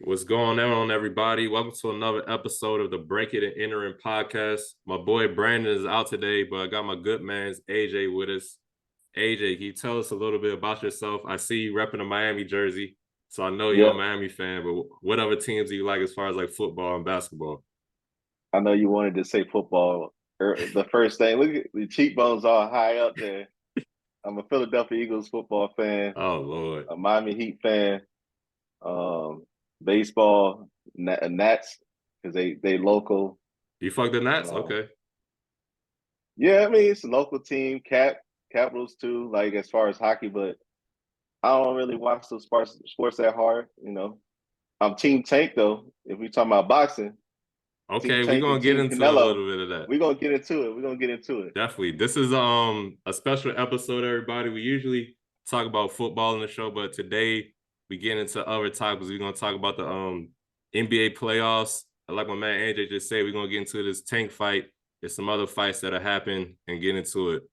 What's going on, everybody? Welcome to another episode of the Break It and Entering Podcast. My boy Brandon is out today, but I got my good man's AJ with us. AJ, can you tell us a little bit about yourself? I see you repping a Miami jersey, so I know you're a Yep. Miami fan, but what other teams do you like as far as like football and basketball? I know you wanted to say football. The first thing, look at the cheekbones all high up there. I'm a Philadelphia Eagles football fan, Oh, Lord. a Miami Heat fan, baseball, Nats, because they local. You fuck the Nats? Uh, Okay. yeah, I mean it's a local team. Capitals too. Like as far as hockey, but I don't really watch those sports that hard. I'm Team Tank though. If we talking about boxing, Team Okay, we're Tank gonna and get Team into a Canelo. little bit of that. We're gonna get into it. We're gonna get into it. Definitely. This is a special episode, everybody. We usually talk about football in the show, but today we get into other topics. We're gonna talk about the NBA playoffs. Like my man AJ just said, we're gonna get into this tank fight. There's some other fights that have happened and get into it.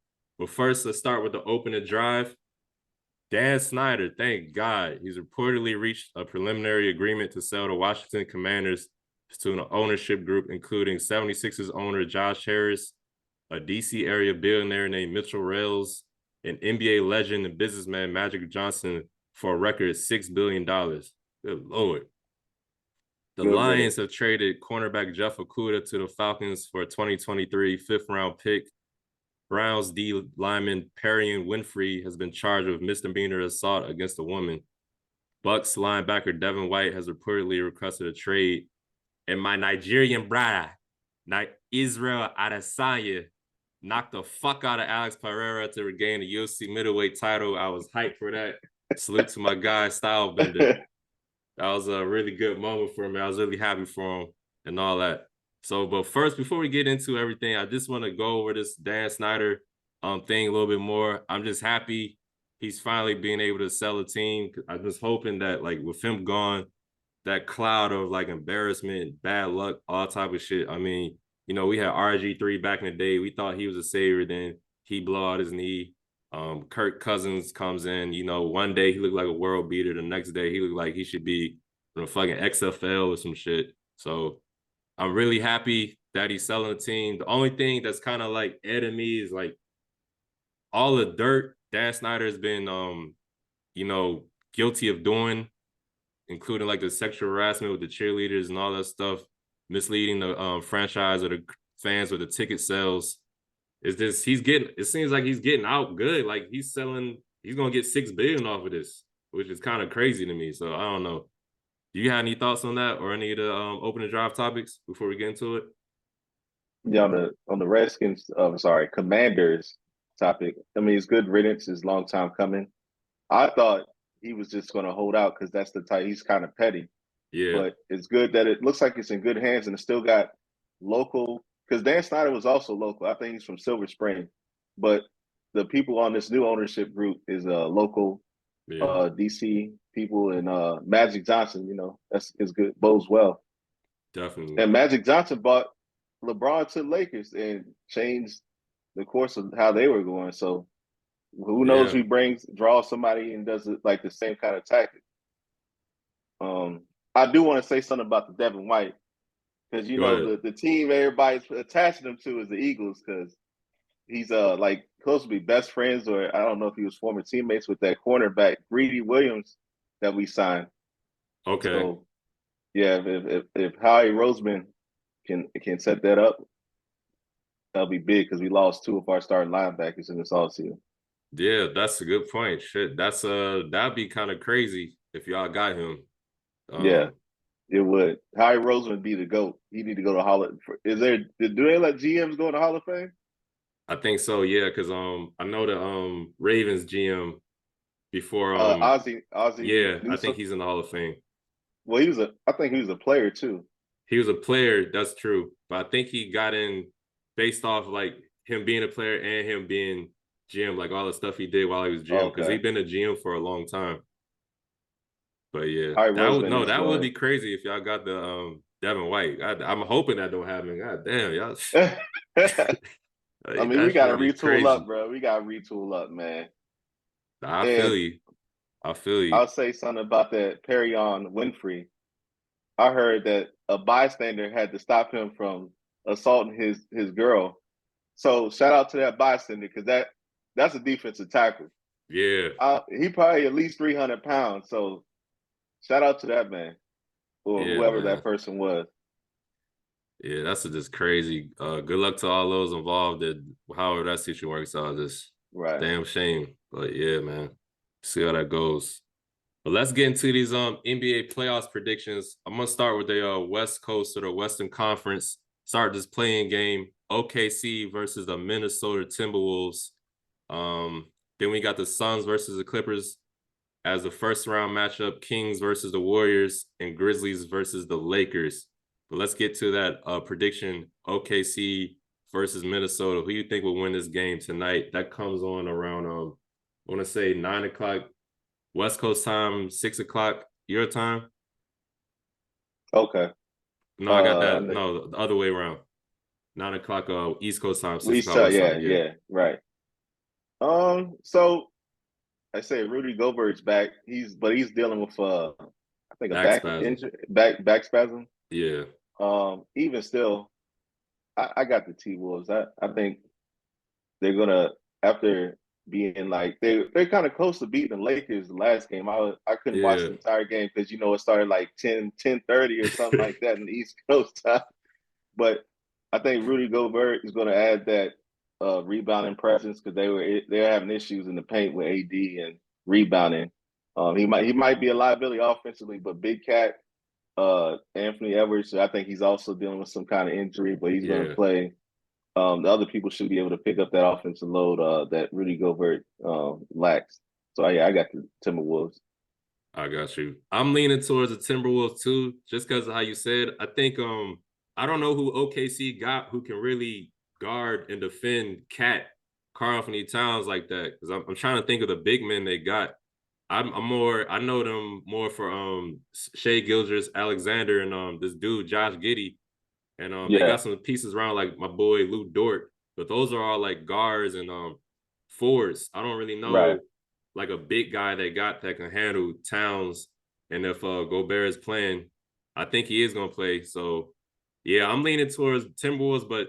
But first, let's start with the opening drive. Dan Snyder, thank God, he's reportedly reached a preliminary agreement to sell the Washington Commanders to an ownership group, including 76ers owner Josh Harris, a DC area billionaire named Mitchell Rails, an NBA legend and businessman Magic Johnson for a record $6 billion. Good Lord. The Good with Lions it. have traded cornerback Jeff Okudah to the Falcons for a 2023 fifth-round pick. Browns D lineman Perrion Winfrey has been charged with misdemeanor assault against a woman. Bucks linebacker Devin White has reportedly requested a trade. And my Nigerian brother, Israel Adesanya, knocked the fuck out of Alex Pereira to regain the UFC middleweight title. I was hyped for that. Salute to my guy, Stylebender. That was a really good moment for me. I was really happy for him and all that. So, but first, before we get into everything, I just want to go over this Dan Snyder thing a little bit more. I'm just happy he's finally being able to sell a team. I'm just hoping that, like, with him gone, that cloud of like embarrassment, bad luck, all type of shit. I mean, we had RG3 back in the day. We thought he was a savior. Then he blow out his knee. Kirk Cousins comes in. One day he looked like a world beater. The next day he looked like he should be in a fucking XFL or some shit. So I'm really happy that he's selling the team. The only thing that's kind of like adding me is like all the dirt Dan Snyder has been, guilty of doing, including like the sexual harassment with the cheerleaders and all that stuff, misleading the franchise or the fans with the ticket sales. Is this it seems like he's getting out good. Like he's gonna get $6 billion off of this, which is kind of crazy to me. So I don't know. Do you have any thoughts on that or any of the opening drive topics before we get into it? Yeah, on the Redskins, sorry, Commanders topic. I mean, it's good riddance. It's a long time coming. I thought he was just going to hold out because that's the type. He's kind of petty, Yeah, but it's good that it looks like it's in good hands and it still got local. Because Dan Snyder was also local. I think he's from Silver Spring, but the people on this new ownership group is local yeah, DC people and Magic Johnson. That's is good. Bodes well. definitely. And Magic Johnson bought LeBron to the Lakers and changed the course of how they were going. So who knows Yeah. who draws somebody and does it like the same kind of tactic. Um, I do want to say something about the Devin White because Go ahead. the team everybody's attaching him to is the Eagles because he's like supposed to be best friends or I don't know if he was former teammates with that cornerback Greedy Williams that we signed. Okay. So yeah, if Howie Roseman can set that up, that'll be big because we lost two of our starting linebackers in this offseason. Yeah, that's a good point. Shit, that'd be kind of crazy if y'all got him. Yeah, Um, it would. Howie Roseman would be the GOAT. He need to go to Hall of Is there do they let GMs go to Hall of Fame? I think so, yeah, because I know the Ravens GM before Ozzie yeah, I think Newsome. he's in the Hall of Fame. Well, I think he was a player too. He was a player, that's true, but I think he got in based off like him being a player and him being GM, like all the stuff he did while he was GM, because Okay. he's been a GM for a long time. But yeah, Howie Roseman is that would going. be crazy if y'all got the Devin White. I'm hoping that don't happen. God damn, y'all. I mean, we That got to should be retool up, crazy. bro. We got to retool up, man. I feel And you. I feel you. I'll say something about that Perry on Winfrey. I heard that a bystander had to stop him from assaulting his girl. So shout out to that bystander because that's a defensive tackle. Yeah. He probably at least 300 pounds. So shout out to that man or Yeah, whoever man. that person was. Yeah, that's just crazy. Good luck to all those involved. That however that situation works out, just Right. damn shame. But yeah, man, see how that goes. But let's get into these NBA playoffs predictions. I'm gonna start with the West Coast or the Western Conference. Start this playing game: OKC versus the Minnesota Timberwolves. Then we got the Suns versus the Clippers as the first round matchup: Kings versus the Warriors and Grizzlies versus the Lakers. But let's get to that prediction: OKC versus Minnesota. Who you think will win this game tonight? That comes on around I want to say 9 o'clock West Coast time, 6 o'clock your time. Okay. No, I got that. No, the other way around. 9 o'clock East Coast time, 6 o'clock West Yeah, time. yeah, right. So I say Rudy Gobert's back. He's dealing with I think a Back back spasm. injury, back spasm. Yeah. Even still, I got the T Wolves. I think they're gonna after being like they're kind of close to beating the Lakers the last game. I couldn't watch Yeah. the entire game because it started like 10:30 or something like that in the East Coast time. But I think Rudy Gobert is going to add that rebounding presence because they're having issues in the paint with AD and rebounding. He might be a liability offensively, but Big Cat Anthony Edwards, I think he's also dealing with some kind of injury, but he's going to Yeah. play. The other people should be able to pick up that offensive load that Rudy Gobert lacks. So yeah, I got the Timberwolves. I got you. I'm leaning towards the Timberwolves too, just because of how you said. I think I don't know who OKC got who can really guard and defend Cat Karl Anthony Towns like that. Because I'm trying to think of the big men they got. I know them more for Shea Gilgeous Alexander and this dude Josh Giddey. And they Yeah, got some pieces around like my boy Lou Dort, but those are all like guards and forwards. I don't really right. know like a big guy that can handle Towns. And if Gobert is playing, I think he is gonna play. So yeah, I'm leaning towards Timberwolves, but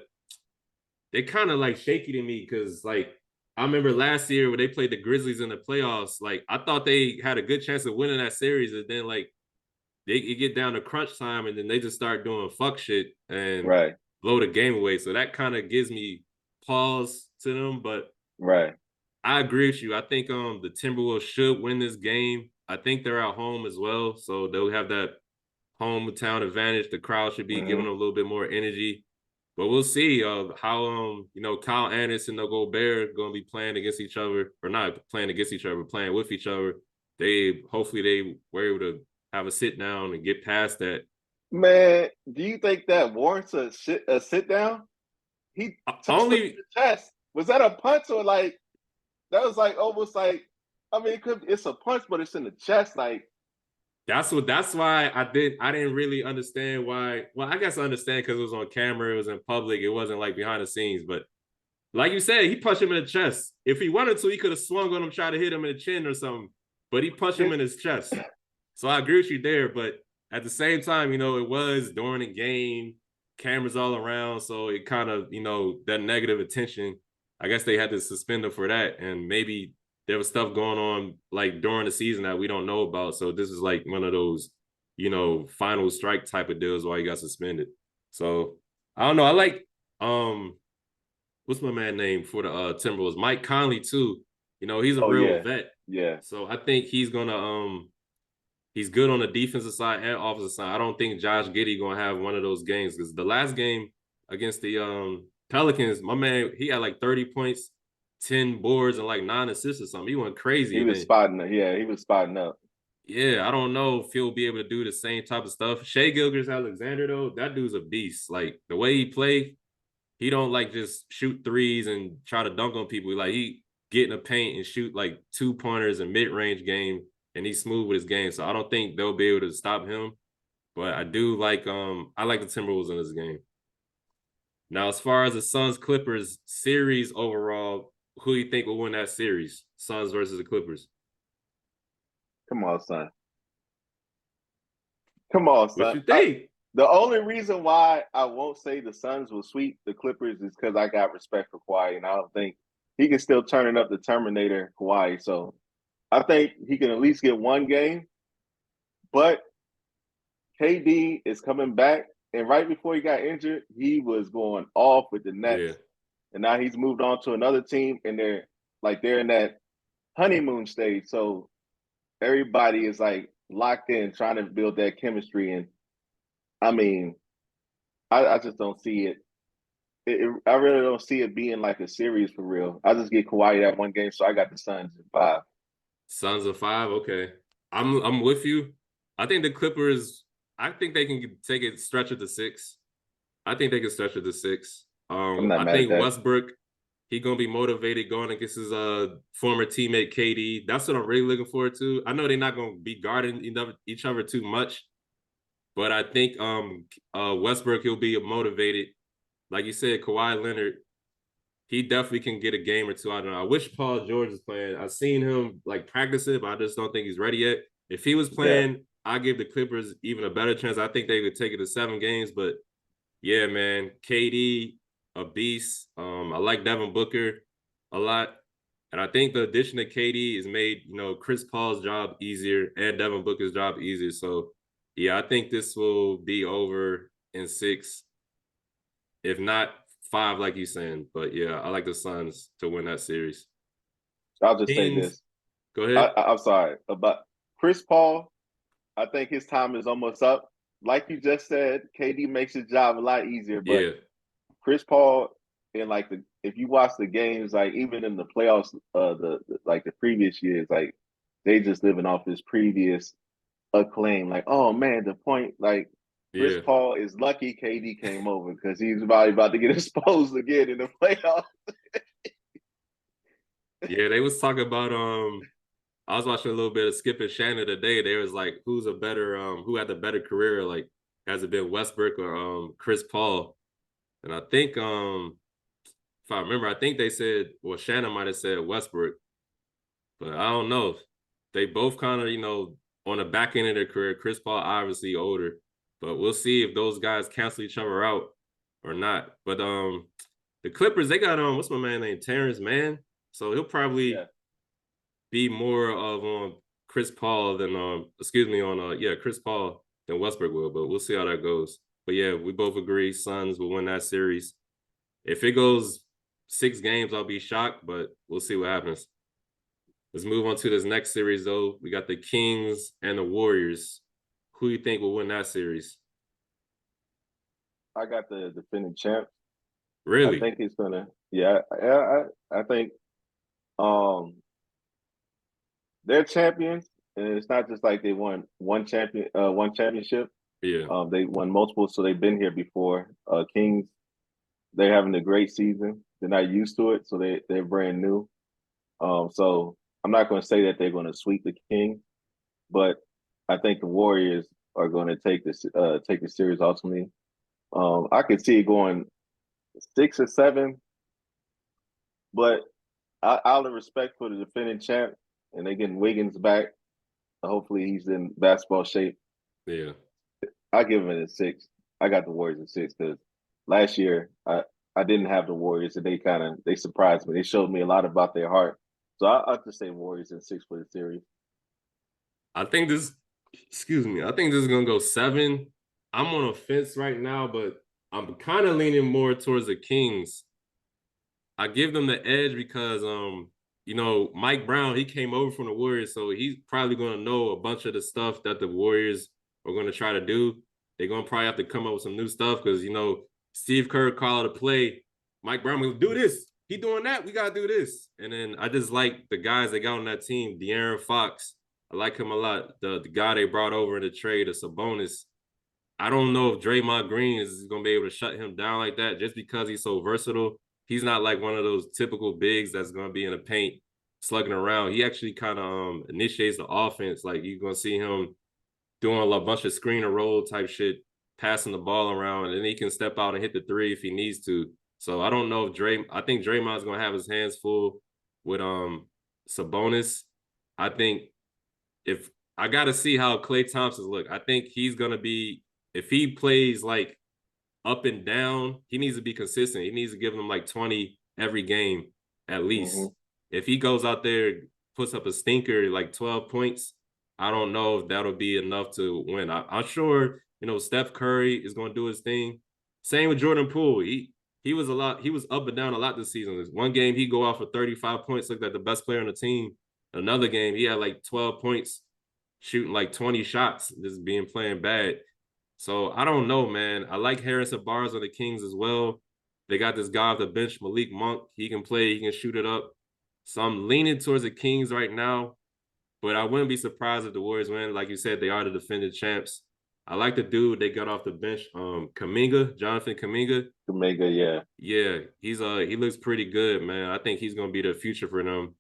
they kind of like shaky to me because like I remember last year when they played the Grizzlies in the playoffs, like I thought they had a good chance of winning that series, and then like they get down to crunch time and then they just start doing fuck shit and Right. blow the game away. So that kind of gives me pause to them. But Right. I agree with you. I think the Timberwolves should win this game. I think they're at home as well. So they'll have that hometown advantage. The crowd should be giving Mm-hmm. them a little bit more energy. But we'll see how Kyle Anderson and Gobert are gonna be playing against each other, or not playing against each other, but playing with each other. Hopefully they were able to have a sit down and get past that. Man, do you think that warrants a sit down? He touched him in Only the chest. Was that a punch or like that was like almost like I mean it's a punch, but it's in the chest. Like that's why I didn't really understand why. Well, I guess I understand because it was on camera, it was in public, it wasn't like behind the scenes. But like you said, he punched him in the chest. If he wanted to, he could have swung on him, try to hit him in the chin or something. But he punched him his in his chest. So I agree with you there. But at the same time, it was during the game, cameras all around. So it kind of, that negative attention. I guess they had to suspend him for that. And maybe there was stuff going on like during the season that we don't know about. So this is like one of those, final strike type of deals why he got suspended. So I don't know. I like what's my man name for the Timberwolves? Mike Conley too. He's a oh real yeah. vet. Yeah. So I think he's good on the defensive side and offensive side. I don't think Josh Giddey gonna have one of those games because the last game against the Pelicans, my man, he had like 30 points, 10 boards, and like 9 assists or something. He went crazy. He And was then spotting it. Yeah, he was spotting up. yeah, I don't know if he'll be able to do the same type of stuff. Shea Gilgeous Alexander, though, that dude's a beast. Like the way he play, he don't like just shoot threes and try to dunk on people. Like he get in the paint and shoot like 2 pointers and mid-range game, and he's smooth with his game. So I don't think they'll be able to stop him. But I do like I like the Timberwolves in this game. Now, as far as the Suns Clippers series overall, who do you think will win that series? Suns versus the Clippers. Come on, son. Come on, What son. you think? The only reason why I won't say the Suns will sweep the Clippers is because I got respect for Kawhi, and I don't think he can still turn it up the Terminator Kawhi. So I think he can at least get one game. But KD is coming back, and right before he got injured, he was going off with the Yeah. Nets, and now he's moved on to another team, and they're in that honeymoon stage. So everybody is like locked in, trying to build that chemistry. And I mean, I just don't see it. I really don't see it being like a series for real. I just get Kawhi that one game, so I got the Suns in 5. Suns of 5. Okay, I'm with you. I think the Clippers. I think they can take it, stretch it to 6. I think they can stretch it to 6. I'm not I mad at think that. Westbrook, he gonna be motivated going against his former teammate KD. That's what I'm really looking forward to. I know they're not gonna be guarding each other too much, but I think Westbrook, he'll be motivated. Like you said, Kawhi Leonard, he definitely can get a game or two. I don't know. I wish Paul George was playing. I've seen him like practice it, but I just don't think he's ready yet. If he was Yeah. playing, I give the Clippers even a better chance. I think they could take it to 7 games. But yeah, man, KD, a beast. I like Devin Booker a lot. And I think the addition of KD has made, Chris Paul's job easier and Devin Booker's job easier. So yeah, I think this will be over in 6. If not 5, like you're saying. But yeah, I like the Suns to win that series. I'll just say Kings, this. go ahead. I'm sorry about Chris Paul. I think his time is almost up. Like you just said, KD makes his job a lot easier, but Yeah, Chris Paul in like if you watch the games, like even in the playoffs, the previous years, like they just living off his previous acclaim. Like, oh man, the point, like Chris yeah. Paul is lucky KD came over because he's about to get exposed again in the playoffs. Yeah, they was talking about I was watching a little bit of Skip and Shannon today. They was like, who had the better career? Like, has it been Westbrook or Chris Paul? And I think if I remember, I think they said, well, Shannon might have said Westbrook, but I don't know. They both kind of, on the back end of their career. Chris Paul obviously older, but we'll see if those guys cancel each other out or not. But the Clippers, they got what's my man named Terrence Mann, so he'll probably be more of on Chris Paul than Chris Paul than Westbrook will. But we'll see how that goes. But yeah, we both agree Suns will win that series. If it goes 6 games, I'll be shocked, but we'll see what happens. Let's move on to this next series, though. We got the Kings and the Warriors. Who do you think will win that series? I got the defending champ. I Really? think he's gonna. Yeah, I think they're champions, and it's not just like they won one championship. Yeah. They won multiple, so they've been here before. Kings, they're having a great season. They're not used to it, so they're brand new. So I'm not going to say that they're going to sweep the Kings, but I think the Warriors are going to take the series ultimately. I could see it going 6 or 7, but out of respect for the defending champ, and they getting Wiggins back. Hopefully, he's in basketball shape. Yeah. I give him a 6. I got the Warriors at 6 because last year I didn't have the Warriors, and they surprised me. They showed me a lot about their heart. So I'll just say Warriors in 6 for the series. I think this is gonna go 7. I'm on a fence right now, but I'm kind of leaning more towards the Kings. I give them the edge because Mike Brown, he came over from the Warriors, so he's probably gonna know a bunch of the stuff that the Warriors are gonna try to do. They're gonna probably have to come up with some new stuff because Steve Kerr called a play. Mike Brown will do this. He doing that. We gotta do this. And then I just like the guys they got on that team. De'Aaron Fox, I like him a lot. The guy they brought over in the trade, a Sabonis. I don't know if Draymond Green is going to be able to shut him down like that just because he's so versatile. He's not like one of those typical bigs that's going to be in the paint slugging around. He actually kind of initiates the offense. Like you're going to see him doing a bunch of screen and roll type shit, passing the ball around, and then he can step out and hit the 3 if he needs to. So I don't know if I think Draymond's going to have his hands full with Sabonis. I think if I got to see how Klay Thompson look. I think he's gonna be if he plays like up and down, he needs to be consistent. He needs to give them like 20 every game at Mm-hmm. least. If he goes out there, puts up a stinker like 12 points, I don't know if that'll be enough to win. I'm sure, Steph Curry is going to do his thing. Same with Jordan Poole. He was up and down a lot this season. One game he go off for 35 points, looked like the best player on the team. Another game, he had like 12 points, shooting like 20 shots, just being playing bad. So I don't know, man. I like Harrison Barnes on the Kings as well. They got this guy off the bench, Malik Monk. He can play, he can shoot it up. So I'm leaning towards the Kings right now, but I wouldn't be surprised if the Warriors win. Like you said, they are the defending champs. I like the dude they got off the bench, Jonathan Kaminga. Omega, yeah. Yeah, he looks pretty good, man. I think he's gonna be the future for them.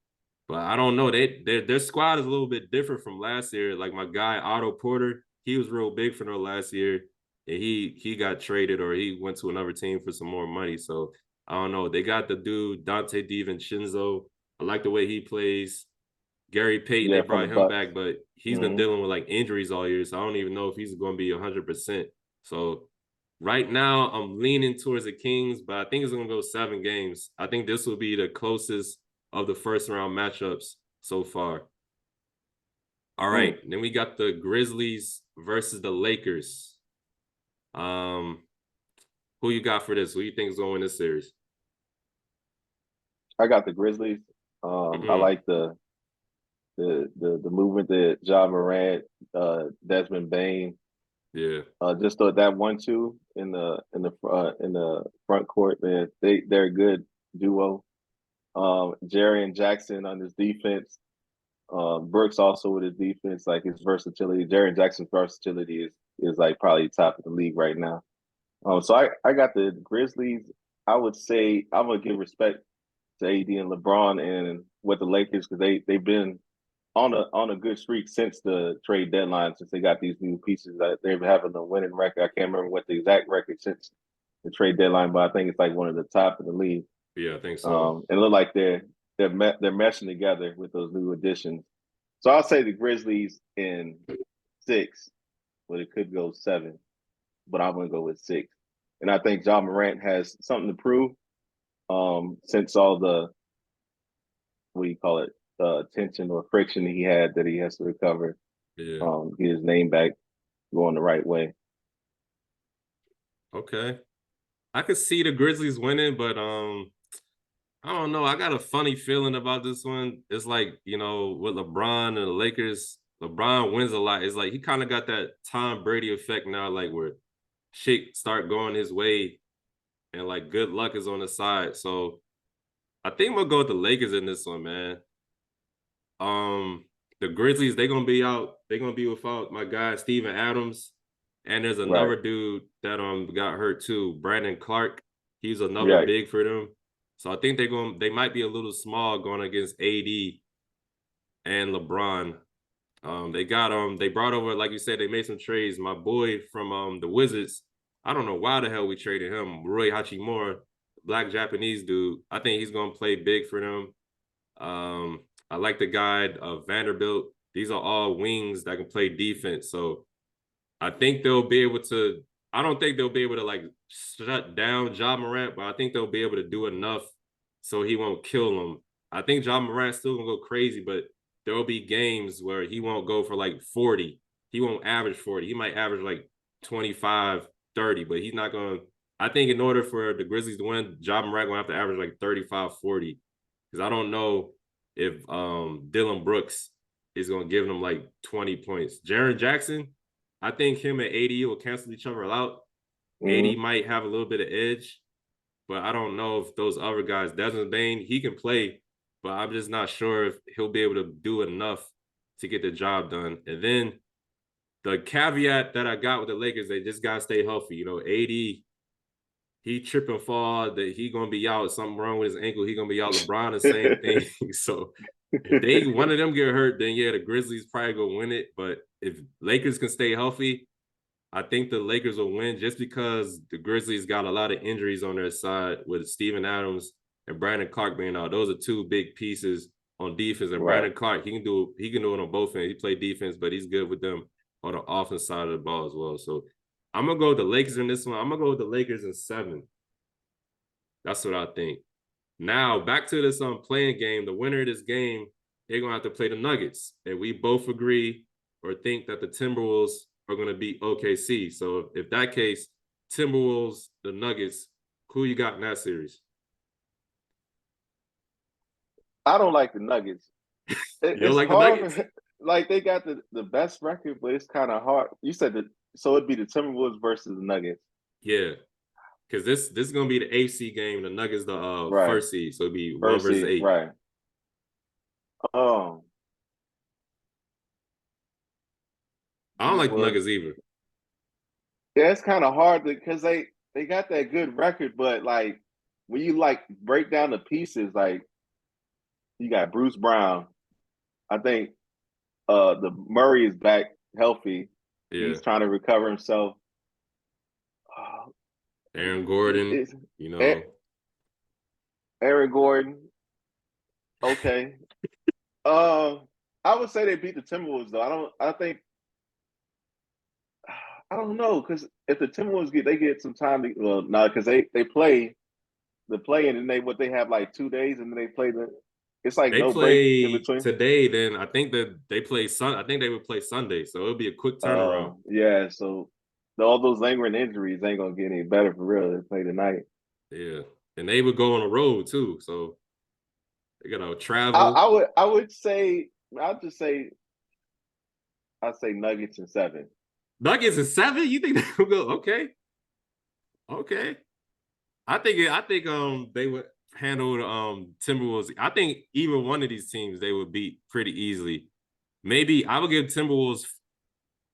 But I don't know. Their squad is a little bit different from last year. Like my guy Otto Porter, he was real big for them last year, and he got traded or he went to another team for some more money. So I don't know. They got the dude Dante DiVincenzo. I like the way he plays. Gary Payton, they Yeah, from the brought him Bucks. back, but he's been Mm-hmm. dealing with like injuries all year. So I don't even know if he's going to be 100%. So right now, I'm leaning towards the Kings, but I think it's going to go 7 games. I think this will be the closest of the first round matchups so far. All right, then we got the Grizzlies versus the Lakers. Who you got for this? Who you think is going to win this series? I got the Grizzlies. I like the movement that Ja Morant, Desmond Bain. Yeah. Just that 1-2 in the front court, man. They're a good duo. Jerry and Jackson on his defense. Brooks also with his defense, like his versatility. Jerry Jackson's versatility is like probably top of the league right now. So I got the Grizzlies. I would say I'm gonna give respect to AD and LeBron and with the Lakers because they've been on a good streak since the trade deadline, since they got these new pieces that they're having a winning record. I can't remember what the exact record since the trade deadline, but I think it's like one of the top in the league. Yeah, I think so. And it look like they're meshing together with those new additions. So I'll say the Grizzlies in 6, but it could go 7. But I'm gonna go with 6. And I think Ja Morant has something to prove. Since all the what do you call it, tension or friction he had that he has to recover, Yeah. get his name back going the right way. Okay. I could see the Grizzlies winning, but I don't know. I got a funny feeling about this one. It's like, with LeBron and the Lakers, LeBron wins a lot. It's like he kind of got that Tom Brady effect now, like where shit start going his way and like good luck is on the side. So I think we'll go with the Lakers in this one, man. The Grizzlies, they're gonna be out. They're gonna be without my guy Steven Adams. And there's Right. another dude that got hurt too, Brandon Clark. He's another Right. big for them. So I think they might be a little small going against AD and LeBron. They brought over, like you said, they made some trades. My boy from the Wizards, I don't know why the hell we traded him, Rui Hachimura, black Japanese dude. I think he's gonna play big for them. I like the guy of Vanderbilt. These are all wings that can play defense. So I think they'll be able to. I don't think they'll be able to like shut down Ja Morant, but I think they'll be able to do enough so he won't kill him. I think Ja Morant's still gonna go crazy, but there will be games where he won't go for like 40. He won't average 40. He might average like 25, 30, but he's not gonna. I think in order for the Grizzlies to win, Ja Morant gonna have to average like 35, 40. Because I don't know if Dylan Brooks is gonna give them like 20 points. Jaren Jackson, I think him and AD will cancel each other out. Mm-hmm. AD might have a little bit of edge, but I don't know if those other guys, Desmond Bain, he can play, but I'm just not sure if he'll be able to do enough to get the job done. And then the caveat that I got with the Lakers, they just gotta stay healthy. AD, he trip and fall, that he gonna be out. Something wrong with his ankle, he gonna be out. LeBron, the same thing. So if one of them get hurt, then yeah, the Grizzlies probably gonna win it. But if Lakers can stay healthy, I think the Lakers will win just because the Grizzlies got a lot of injuries on their side with Steven Adams and Brandon Clark being out. Those are 2 big pieces on defense, and Right. Brandon Clark, he can do it on both ends. He played defense, but he's good with them on the offense side of the ball as well. So I'm gonna go with the Lakers in this one. I'm gonna go with the Lakers in 7. That's what I think. Now back to this playing game. The winner of this game, they're gonna have to play the Nuggets, and we both agree or think that the Timberwolves are gonna beat OKC. So if that case, Timberwolves, the Nuggets, who you got in that series? I don't like the Nuggets. You don't It's like the Nuggets? hard. Like they got the best record, but it's kind of hard. You said that, so it'd be the Timberwolves versus the Nuggets. Yeah, because this is gonna be the 8th seed game. The Nuggets the Right. first seed, so it'd be 1 First versus seed. 8. Right. Um. I don't like the Well, Nuggets either. yeah, it's kind of hard because they got that good record, but like when you like break down the pieces, like you got Bruce Brown. I think the Murray is back healthy. Yeah, He's trying to recover himself. Uh, Aaron Gordon, it's you know. Aaron Gordon. Okay. Uh, I would say they beat the Timberwolves though. I think. I don't know because if the Timberwolves get some time to no because they play the play and then they have like 2 days and then they play the it's like They no break in play between. today, then I think that they play I think they would play Sunday, so it'll be a quick turnaround. Yeah, so all those lingering injuries ain't gonna get any better for real. They play tonight. Yeah, and they would go on the road too, so they gotta I, travel. I would I would say I'd just say I'd say Nuggets in 7. Nuggets is 7. You think they will go? Okay, okay. I think they would handle the Timberwolves. I think either one of these teams they would beat pretty easily. Maybe I would give Timberwolves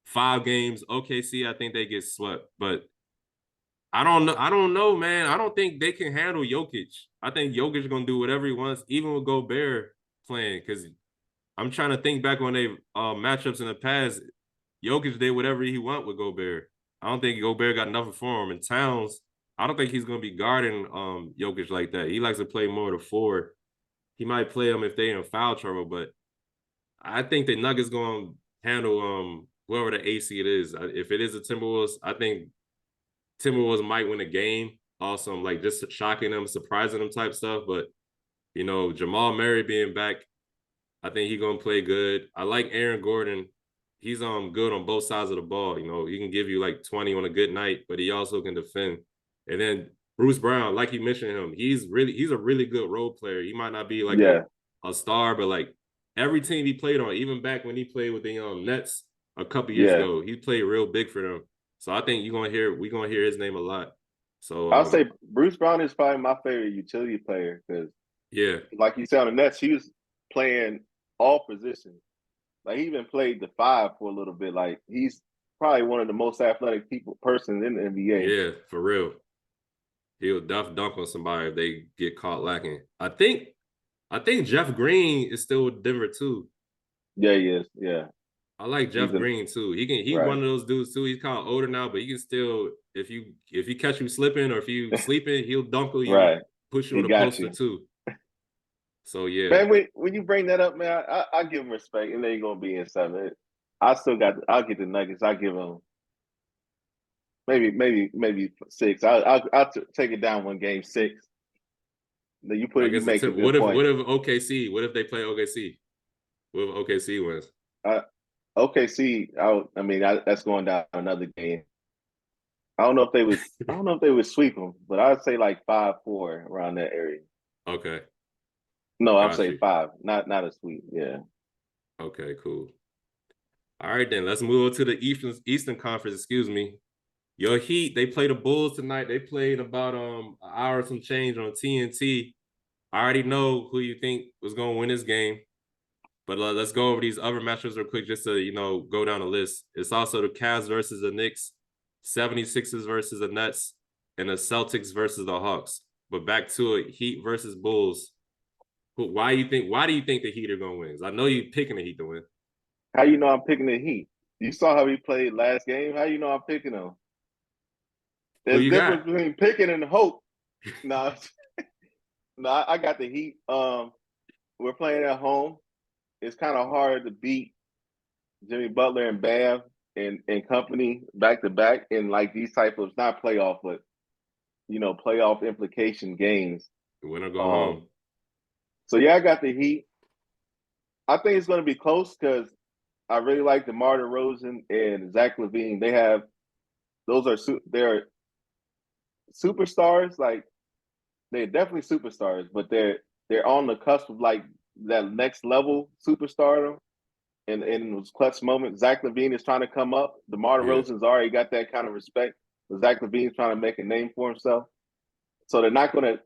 5 games. OKC, I think they get swept, but I don't know. I don't know, man. I don't think they can handle Jokic. I think Jokic gonna do whatever he wants, even with Gobert playing. Because I'm trying to think back on they matchups in the past. Jokic did whatever he want with Gobert. I don't think Gobert got nothing for him. And Towns, I don't think he's gonna be guarding Jokic like that. He likes to play more to 4. He might play him if they in foul trouble, but I think the Nuggets gonna handle whoever the AC it is. If it is the Timberwolves, I think Timberwolves might win a game. Also, like just shocking them, surprising them type stuff. But Jamal Murray being back, I think he's gonna play good. I like Aaron Gordon. He's good on both sides of the ball. He can give you like 20 on a good night, but he also can defend. And then Bruce Brown, like you mentioned him, he's a really good role player. He might not be like Yeah, a star, but like every team he played on, even back when he played with the Nets a couple years yeah. ago, he played real big for them. So I think we're gonna hear his name a lot. So I'll say Bruce Brown is probably my favorite utility player because, yeah, like you said on the Nets, he was playing all positions. Like he even played the 5 for a little bit. Like he's probably one of the most athletic persons in the NBA. yeah, for real. He'll dunk on somebody if they get caught lacking. I think Jeff Green is still with Denver too. Yeah, he is. Yeah, I like he's Jeff Green too. He's right. one of those dudes too. He's kind of older now, but he can still if you catch you slipping or if you sleeping, he'll dunk on you, Right. push you He on the got poster you. too. So yeah. Man, when you bring that up, man, I give him respect, and they're gonna be in 7. I'll get the Nuggets. I give them maybe 6. I'll take it down one game 6. Then I you guess make a what good if point. OKC? What if they play OKC? What if OKC wins? OKC, I mean that's going down another game. I don't know if they would. I don't know if they would sweep them, but I'd say like 5-4 around that area. Okay, No, I'll got say you. 5, not a sweep. Yeah. Okay, cool. All right, then let's move on to the Eastern Conference. Excuse me. Your Heat, they play the Bulls tonight. They played about an hour some change on TNT. I already know who you think was going to win this game, but let's go over these other matchups real quick just to go down the list. It's also the Cavs versus the Knicks, 76ers versus the Nets, and the Celtics versus the Hawks. But back to it, Heat versus Bulls. Why do you think the Heat are going to win? I know you're picking the Heat to win. How you know I'm picking the Heat? You saw how he played last game. How you know I'm picking them? Who There's a you difference got? between picking and hope. No, no, I got the Heat. we're playing at home. It's kind of hard to beat Jimmy Butler and Bam and company back to back in like these type of not playoff, but playoff implication games. Win or go Um, home. so yeah, I got the Heat. I think it's going to be close because I really like DeMar DeRozan and Zach LaVine. They're superstars. Like they're definitely superstars, but they're on the cusp of like that next level superstardom. And in those clutch moments, Zach LaVine is trying to come up. DeMar Yeah. DeRozan's already got that kind of respect. But Zach LaVine's trying to make a name for himself. So they're not gonna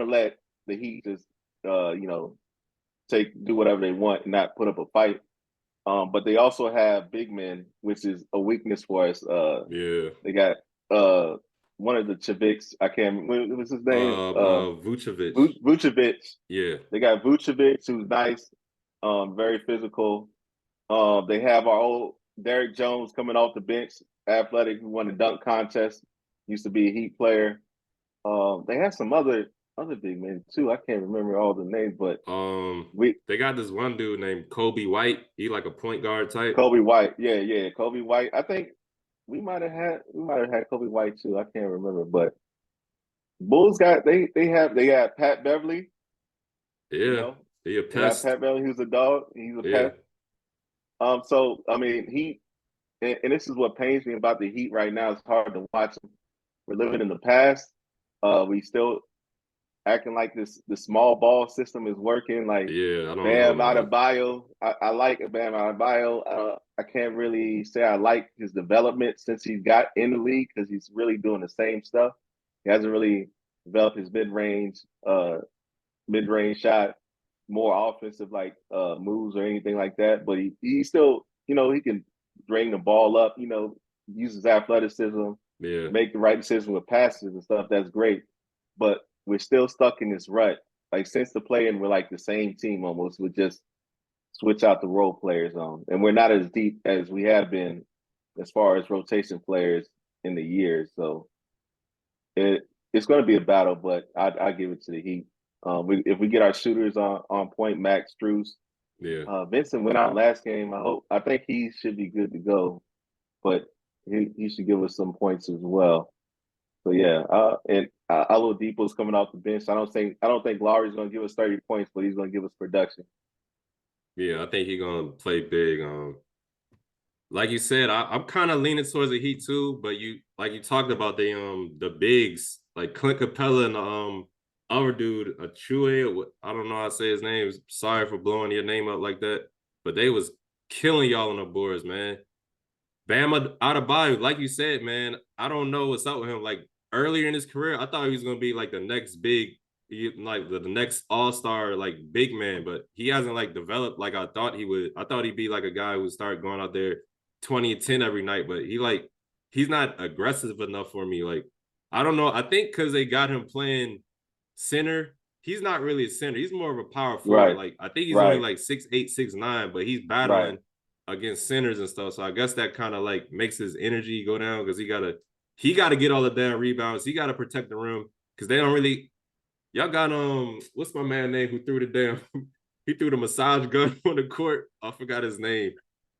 let the Heat just do whatever they want and not put up a fight. But they also have big men, which is a weakness for us. Yeah. They got one of the Chaviks. I can't. What was his name? Vucevic. Vucevic. Yeah. They got Vucevic, who's nice, very physical. They have our old Derrick Jones coming off the bench, athletic, who won the dunk contest. Used to be a Heat player. They have some other big men too. I can't remember all the names, but they got this one dude named Kobe White. He like a point guard type. Kobe White, yeah, Kobe White. I think we might have had Kobe White too. I can't remember, but Bulls got they got Pat Beverly. Yeah, he a pest. They got Pat Beverly, who's a dog. He's a pest. So I mean, Heat, and this is what pains me about the Heat right now. It's hard to watch them. We're living in the past. We still acting like the small ball system is working. Like Bam Adebayo, I like Bam Adebayo. I can't really say I like his development since he's got in the league because he's really doing the same stuff. He hasn't really developed his mid-range shot, more offensive like moves or anything like that. But he still, he can drain the ball up. Uses athleticism, make the right decision with passes and stuff. That's great, but we're still stuck in this rut. Like since the play-in, we're like the same team almost. We just switch out the role players on, and we're not as deep as we have been as far as rotation players in the years. So it's going to be a battle, but I give it to the Heat. If we get our shooters on point, Max Strus, Vincent went out last game. I think he should be good to go, but he should give us some points as well. So yeah, and Oladipo's coming off the bench. I don't think Lowry's going to give us 30 points, but he's going to give us production. Yeah, I think he's going to play big. Like you said, I'm kind of leaning towards the Heat too. But you talked about the bigs like Clint Capella and the other dude, Achue. I don't know how to say his name. Sorry for blowing your name up like that, but they was killing y'all on the boards, man. Bam Adebayo, like you said, man, I don't know what's up with him. Like earlier in his career, I thought he was gonna be like the next big, like the next all-star, like big man, but he hasn't like developed like I thought he would. I thought he'd be like a guy who would start going out there 20 and 10 every night, but he's not aggressive enough for me. Like, I don't know. I think because they got him playing center, he's not really a center. He's more of a power forward. Right. Like, I think he's only like 6'8", 6'9", but he's battling against centers and stuff. So I guess that kind of like makes his energy go down because he gotta get all the damn rebounds. He gotta protect the rim because they don't really. Y'all got what's my man name who threw the damn he threw the massage gun on the court. I forgot his name.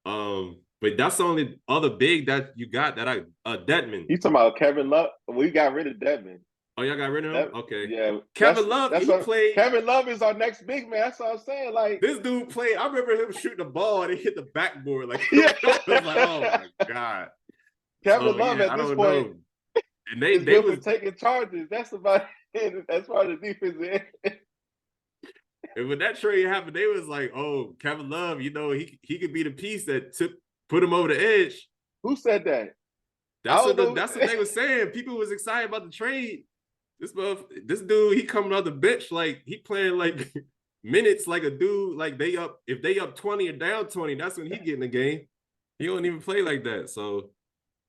But that's the only other big that you got that Dedmon. You talking about Kevin Love? We got rid of Dedmon. Oh, y'all got rid of him? Okay. Yeah. Kevin Love, he played. Kevin Love is our next big man. That's what I'm saying. Like this dude played. I remember him shooting the ball and he hit the backboard. Like, I was like, oh my God. Kevin Love at this point. And they was taking charges. That's about it. That's part of the defense. And when that trade happened, they was like, oh, Kevin Love, he could be the piece that put him over the edge. Who said that? That's what they were saying. People was excited about the trade. This dude, he coming off the bench like he playing like minutes like a dude like if they up 20 or down 20, that's when he get in the game. He don't even play like that. So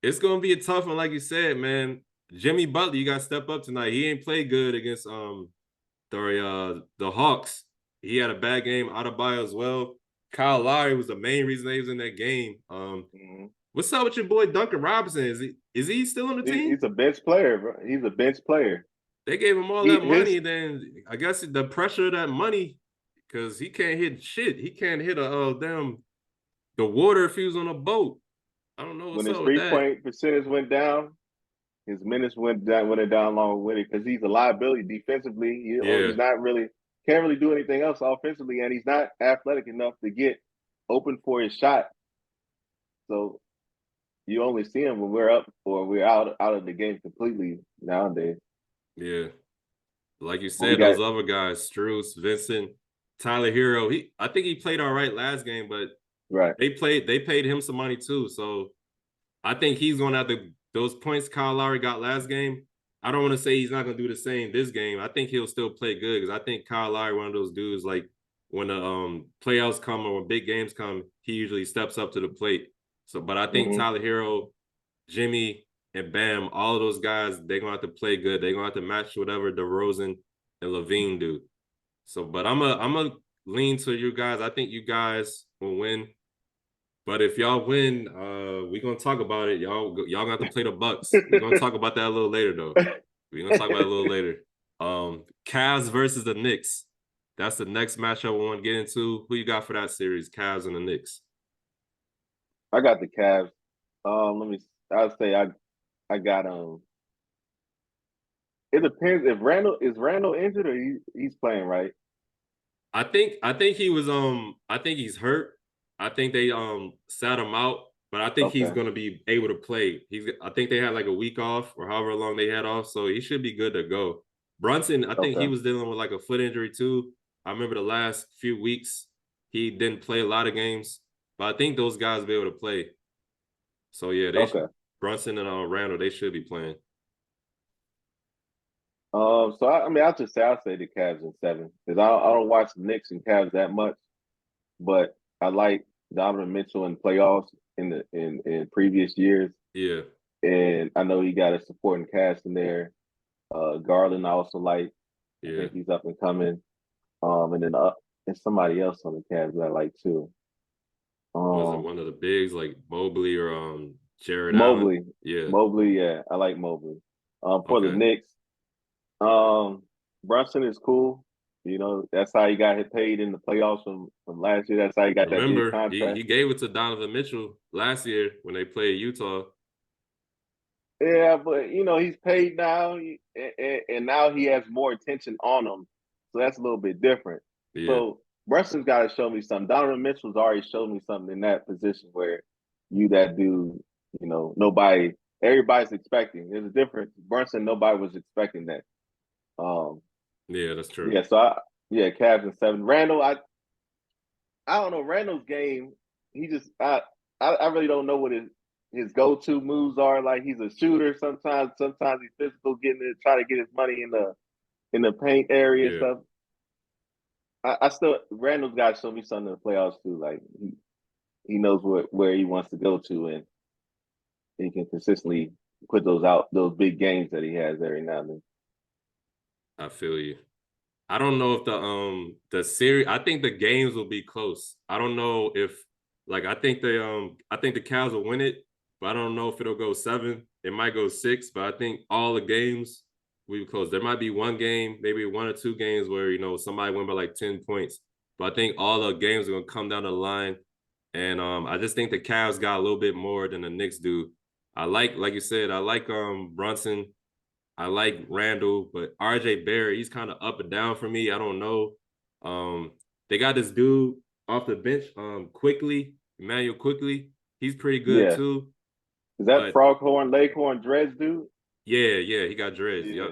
it's gonna be a tough one, like you said, man. Jimmy Butler, you got to step up tonight. He ain't played good against the Hawks. He had a bad game. Adebayo as well. Kyle Lowry was the main reason he was in that game. What's up with your boy Duncan Robinson? Is he still on the team? He's a bench player, bro. He's a bench player. They gave him all that money, then I guess the pressure of that money, because he can't hit shit. He can't hit the water if he was on a boat. I don't know When what's his up with that. 3-point percentage went down, his minutes went down along with it because he's a liability defensively. Yeah, He's not really can't really do anything else offensively, and he's not athletic enough to get open for his shot. So you only see him when we're up or we're out of the game completely nowadays. yeah. Like you But we said, got those other guys, Strus, Vincent, Tyler Hero. I think he played all right last game, but right. they paid him some money too. So I think he's gonna have those points Kyle Lowry got last game. I don't want to say he's not gonna do the same this game. I think he'll still play good because I think Kyle Lowry, one of those dudes, like when the playoffs come or when big games come, he usually steps up to the plate. So, but I think Mm-hmm. Tyler Hero, Jimmy, and Bam, all of those guys, they're gonna have to play good. They're gonna have to match whatever DeRozan and Levine do. So, but I'm a lean to you guys. I think you guys will win. But if y'all win, we're gonna talk about it. Y'all got to play the Bucks. We're gonna talk about that a little later though. We're gonna talk about it a little later. Cavs versus the Knicks. That's the next matchup we want to get into. Who you got for that series? Cavs and the Knicks. I got the Cavs. Let me. I'll say I got It depends if Randall injured or he's playing right. I think he was I think he's hurt. I think they sat him out, but I think he's Okay. gonna be able to play. I think they had like a week off or however long they had off, so he should be good to go. Brunson, I think he Okay. was dealing with like a foot injury too. I remember the last few weeks he didn't play a lot of games, but I think those guys will be able to play. So yeah, Okay. Brunson and Randall, they should be playing. So I mean, I'll say the Cavs in 7 because I don't watch the Knicks and Cavs that much, but I like Donovan Mitchell in playoffs in previous years, Yeah, and I know he got a supporting cast in there. Garland I also like. I yeah. think he's up and coming. And then and somebody else on the Cavs that I like too. Was it Um, one of the bigs like Mobley or Jared Allen? Mobley, Yeah. yeah, I like Mobley. For the Okay. Knicks, Brunson is cool. You know, that's how he got paid in the playoffs from last year. That's how he got that big Remember, contract. he gave it to Donovan Mitchell last year when they played Utah. Yeah, but you know he's paid now, and now he has more attention on him, so that's a little bit different. Yeah, So Brunson's got to show me something. Donovan Mitchell's already showed me something in that position where you that dude, you know, everybody's expecting. There's a difference. Brunson, nobody was expecting that. Um, yeah, that's true. yeah, yeah, Cavs in 7. Randall, I don't know Randall's game. He just I really don't know what his go to moves are. Like he's a shooter sometimes he's physical, getting to try to get his money in the paint area and Yeah, stuff. I still Randall's got to show me something in the playoffs too. Like he knows where he wants to go to, and he can consistently put those big games that he has every now and then. I feel you. I don't know if the series. I think the games will be close. I don't know if like I think the Cavs will win it, but I don't know if it'll go 7. It might go 6, but I think all the games will be close. There might be one game, maybe 1 or 2 games where somebody win by like 10 points, but I think all the games are gonna come down the line. And I just think the Cavs got a little bit more than the Knicks do. Like you said, I like Brunson. I like Randall, but RJ Barrett, he's kind of up and down for me. I don't know. Um, they got this dude off the bench, Emmanuel Quickly. He's pretty good Yeah, too. is that But Froghorn Leghorn Dreads dude? yeah, he got dreads. Yep.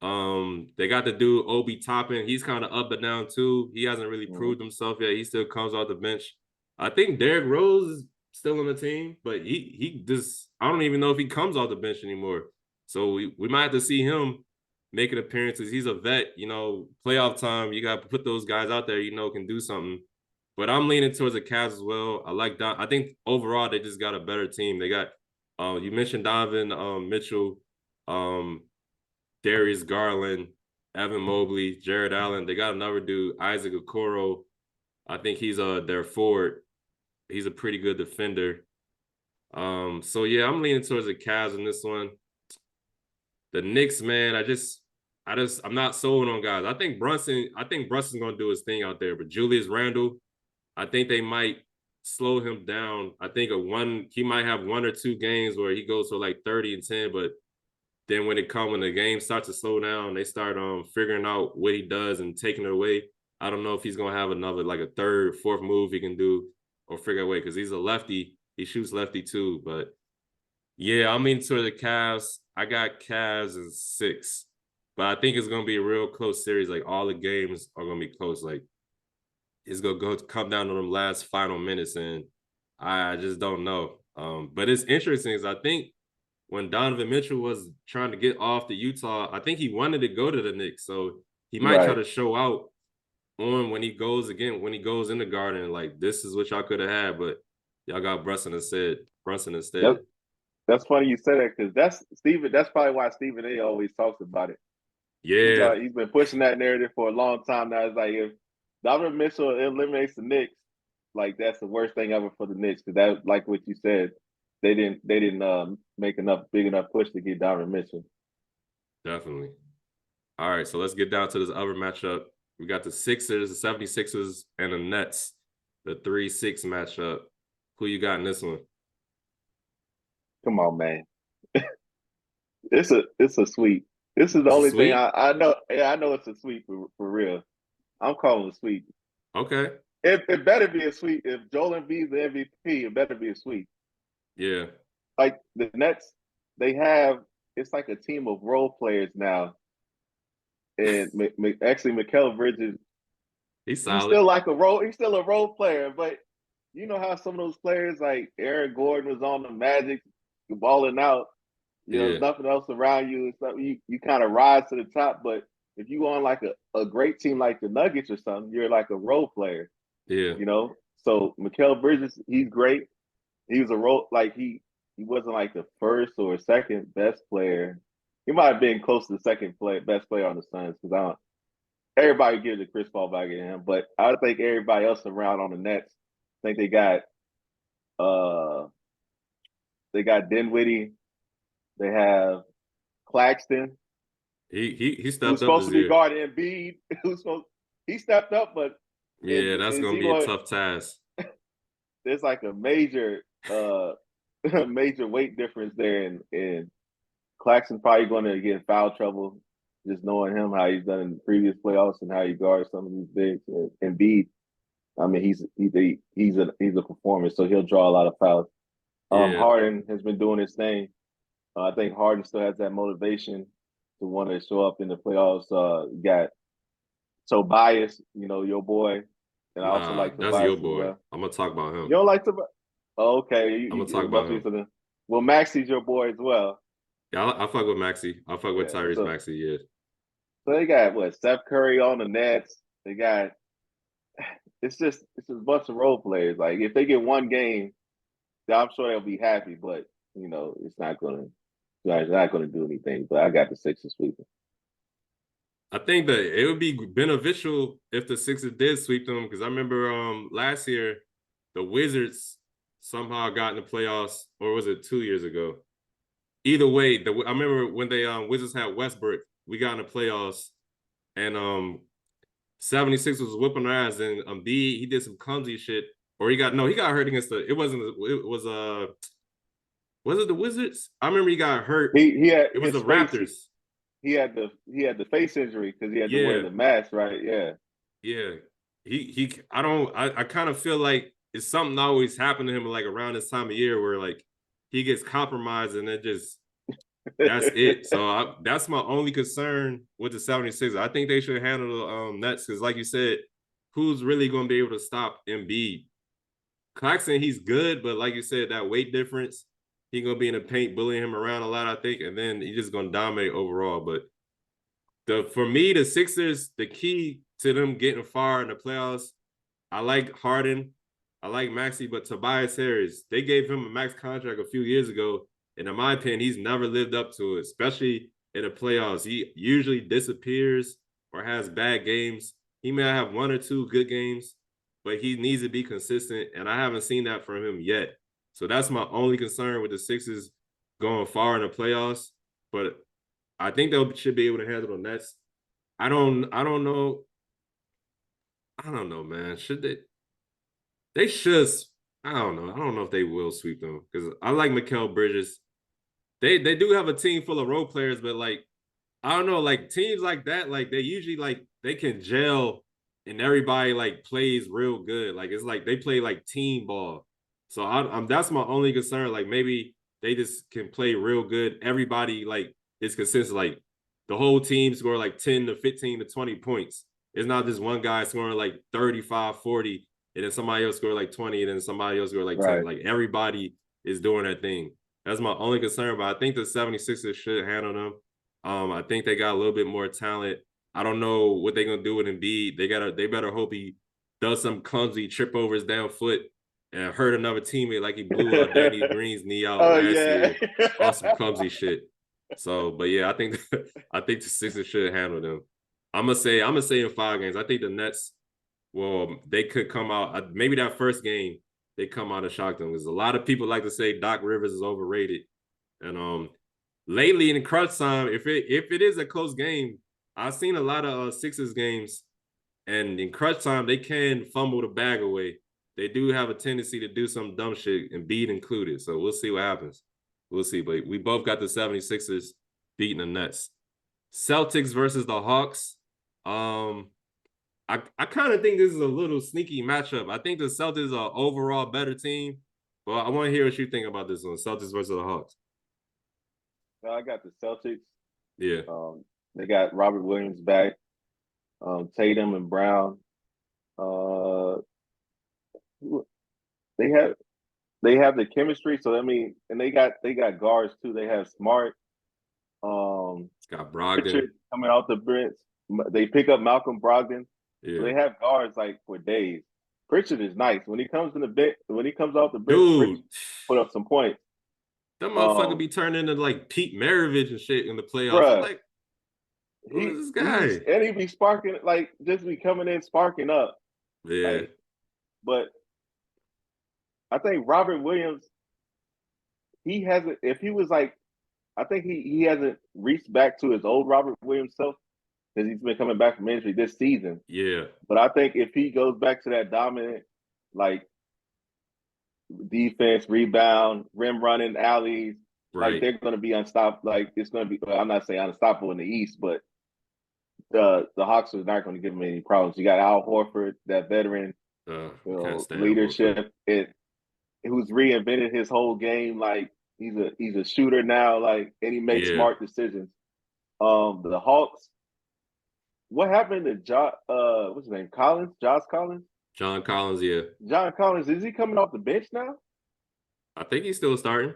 Yeah. They got the dude Obi Toppin. He's kind of up and down too. He hasn't really Mm-hmm. proved himself yet. He still comes off the bench. I think Derrick Rose is still on the team, but he just I don't even know if he comes off the bench anymore. So we might have to see him making appearances. He's a vet, playoff time. You got to put those guys out there, can do something. But I'm leaning towards the Cavs as well. I like Don. I think overall they just got a better team. They got you mentioned Donovan Mitchell, um, Darius Garland, Evan Mobley, Jared Allen. They got another dude, Isaac Okoro. I think he's their forward. He's a pretty good defender. So yeah, I'm leaning towards the Cavs in this one. The Knicks, man, I just I'm not sold on guys. I think Brunson's gonna do his thing out there, but Julius Randle, I think they might slow him down. I think he might have 1 or 2 games where he goes for like 30 and 10, but then when the game starts to slow down, they start figuring out what he does and taking it away. I don't know if he's gonna have another like a third, fourth move he can do or figure away because he's a lefty. He shoots lefty too, but yeah, I'm into the Cavs. I got Cavs in 6, but I think it's gonna be a real close series. Like all the games are gonna be close. Like it's gonna come down to them last final minutes, and I just don't know. But it's interesting because I think when Donovan Mitchell was trying to get off the Utah, I think he wanted to go to the Knicks. So he might try Right. to show out when he goes in the Garden, like this is what y'all could have had, but y'all got Brunson instead. That's funny you say that because that's Stephen. That's probably why Stephen A. always talks about it. Yeah, He's been pushing that narrative for a long time now. It's like if Donovan Mitchell eliminates the Knicks, like that's the worst thing ever for the Knicks because that, like what you said, they didn't make enough big enough push to get Donovan Mitchell. definitely. All right, so let's get down to this other matchup. We got the Sixers, the 76ers, and the Nets, the 3-6 matchup. Who you got in this one? Come on, man. It's a sweep. This is the It's a only thing sweep? I know. Yeah, I know it's a sweep for real. I'm calling it a sweep. Okay. It better be a sweep. If Joel Embiid's the MVP, it better be a sweep. Yeah. Like the Nets, they have it's like a team of role players now. And actually, Mikal Bridges, He's he's solid. still like a role. He's still a role player, but you know how some of those players like Aaron Gordon was on the Magic, balling out. You know, Yeah. there's nothing else around you. It's not, you kind of rise to the top. But if you on like a great team like the Nuggets or something, you're like a role player. Yeah. You know. So Mikal Bridges, he's great. He was a role like he wasn't like the first or second best player. He might have been close to the best player on the Suns because I don't. Everybody gives the Chris Paul back at him, but I think everybody else around on the Nets. I think uh they got Dinwiddie. They have Claxton, He who's stepped up supposed this to be year. guarding Embiid. He stepped up, but Yeah, that's is gonna he be a going? tough task. There's like a major major weight difference there, and Claxton probably going to get in foul trouble. Just knowing him, how he's done in the previous playoffs and how he guards some of these bigs. And Embiid, I mean, he's a performer, so he'll draw a lot of fouls. Yeah. Harden has been doing his thing. I think Harden still has that motivation to want to show up in the playoffs. You got Tobias, your boy, and I also Nah, like that's your Tobias as boy. well. I'm gonna talk about You him. don't like Tobias? Oh, okay, I'm gonna talk it about must be him. something. Well, Maxi's your boy as well. Yeah, I fuck with Maxi. I fuck with Yeah. Tyrese So Maxi, yeah. they got what Steph Curry on the Nets. They got it's a bunch of role players. Like if they get one game, I'm sure they'll be happy. But it's not gonna do anything. But I got the Sixers sweeping. I think that it would be beneficial if the Sixers did sweep them because I remember last year the Wizards somehow got in the playoffs, or was it 2 years ago? Either way, I remember when they Wizards had Westbrook, we got in the playoffs, and 76 was whipping their ass, and B he did some clumsy shit, or he got hurt against was it the Wizards? I remember he got hurt. He had It was the his face. Raptors. He had the face injury because he had to wear Yeah, the mask, right? Yeah. yeah. I kind of feel like it's something always happened to him like around this time of year where like he gets compromised and it just that's it. So that's my only concern with the 76ers. I think they should handle the Nets because, like you said, who's really going to be able to stop Embiid? Claxton, he's good, but like you said, that weight difference, he's going to be in the paint, bullying him around a lot, I think, and then he's just going to dominate overall. But for me, the Sixers, the key to them getting far in the playoffs, I like Harden, I like Maxey, but Tobias Harris, they gave him a max contract a few years ago. And in my opinion, he's never lived up to it, especially in the playoffs. He usually disappears or has bad games. He may have 1 or 2 good games, but he needs to be consistent. And I haven't seen that from him yet. So that's my only concern with the Sixers going far in the playoffs. But I think they should be able to handle the Nets. I don't know. I don't know, man. Should they? They should. I don't know. I don't know if they will sweep them because I like Mikal Bridges. They do have a team full of role players, but like I don't know, like teams like that, like they usually like they can gel and everybody like plays real good. Like it's like they play like team ball. So I'm that's my only concern. Like maybe they just can play real good. Everybody like is consistent. Like the whole team score like 10 to 15 to 20 points. It's not just one guy scoring like 35, 40, and then somebody else score like 20, and then somebody else score like 10. Right. Like everybody is doing their thing. That's my only concern. But I think the 76ers should handle them. I think they got a little bit more talent. I don't know what they're gonna do with Embiid. They better hope he does some clumsy trip over his down foot and hurt another teammate like he blew Danny Green's knee out last year on some clumsy shit. So, but yeah, I think the Sixers should handle them. I'm gonna say in 5 games. I think the Nets, well, they could come out. Maybe that first game they come out and shock them because a lot of people like to say Doc Rivers is overrated, and lately in crunch time, if it is a close game, I've seen a lot of Sixers games, and in crunch time they can fumble the bag away. They do have a tendency to do some dumb shit, and Embiid included. So we'll see what happens. We'll see. But we both got the 76ers beating the Nets. Celtics versus the Hawks. I kind of think this is a little sneaky matchup. I think the Celtics are overall better team. But I want to hear what you think about this one, Celtics versus the Hawks. I got the Celtics. Yeah. They got Robert Williams back, Tatum and Brown. They have the chemistry. So I mean, and they got guards too. They have Smart. Got Brogdon Pritchard coming out the bench. They pick up Malcolm Brogdon. Yeah. So they have guards like for days. Pritchard is nice when he comes in the bench. When he comes off the bench, dude, put up some points. That motherfucker be turning into like Pete Maravich and shit in the playoffs. Bruh, Like, who is this guy? And he be sparking, like, just be coming in, sparking up. Yeah. Like, but I think Robert Williams, he hasn't, if he was like, I think he hasn't reached back to his old Robert Williams self because he's been coming back from injury this season. Yeah. But I think if he goes back to that dominant, like, defense, rebound, rim running, alleys, right. Like they're going to be unstoppable. Like it's going to be, I'm not saying unstoppable in the East, but the Hawks are not going to give them any problems. You got Al Horford, that veteran leadership, who's reinvented his whole game. Like he's a shooter now. Like and he makes smart decisions. The Hawks. What happened to what's his name? Collins? Josh Collins? John Collins, yeah. John Collins, is he coming off the bench now? I think he's still starting.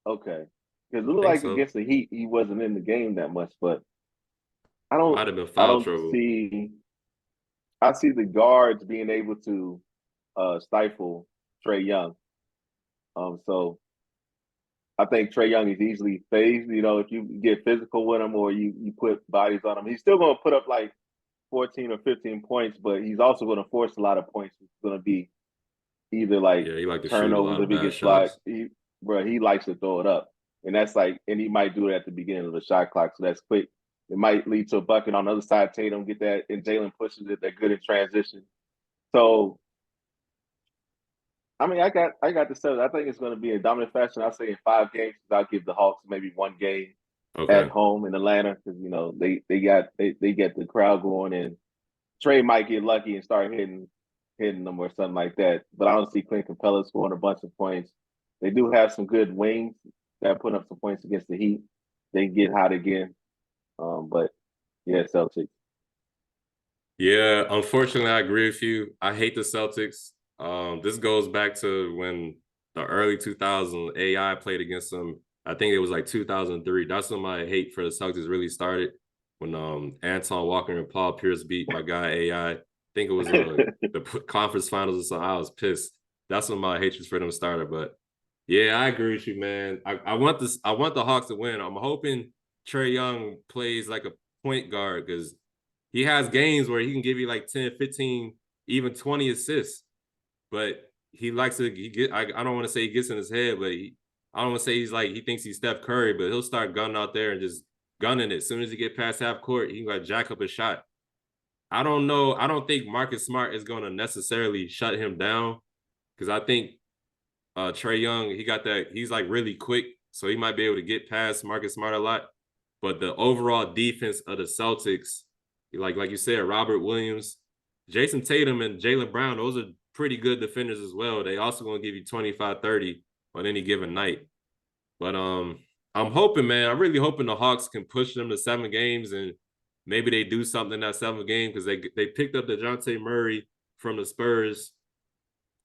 Okay. Because it looked like against the Heat, he wasn't in the game that much, but I don't Might have been foul trouble. I see the guards being able to stifle Trae Young. So I think Trae Young is easily phased. You know, if you get physical with him or you put bodies on him, he's still going to put up like 14 or 15 points, but he's also going to force a lot of points. It's going to be either like turnovers if he gets blocked. He likes to throw it up. And that's like, and he might do it at the beginning of the shot clock. So that's quick. It might lead to a bucket on the other side. Tatum get that, and Jalen pushes it. They're good in transition. So, I mean, I got the seven. I think it's going to be a dominant fashion. I'll say in 5 games. I'll give the Hawks maybe 1 game at home in Atlanta because you know they get the crowd going, and Trae might get lucky and start hitting them or something like that. But I don't see Clint Capella scoring a bunch of points. They do have some good wings that put up some points against the Heat. They get hot again. But yeah, Celtics. Yeah, unfortunately, I agree with you. I hate the Celtics. This goes back to when the early 2000s AI played against them. I think it was like 2003. That's when my hate for the Celtics really started. When Anton Walker and Paul Pierce beat my guy AI. I think it was the conference finals or something. I was pissed. That's when my hatred for them started. But yeah, I agree with you, man. I want the Hawks to win. I'm hoping Trae Young plays like a point guard because he has games where he can give you like 10, 15, even 20 assists. But he likes to I don't want to say he gets in his head, but I don't want to say he's like he thinks he's Steph Curry, but he'll start gunning out there and just gunning it. As soon as he get past half court, he can jack up a shot. I don't know. I don't think Marcus Smart is going to necessarily shut him down because I think Trae Young, he got that. He's like really quick, so he might be able to get past Marcus Smart a lot. But the overall defense of the Celtics, like you said, Robert Williams, Jason Tatum, and Jaylen Brown, those are pretty good defenders as well. They also going to give you 25, 30 on any given night. But I'm hoping, man, I'm really hoping the Hawks can push them to 7 games and maybe they do something in that 7th game because they picked up DeJounte Murray from the Spurs.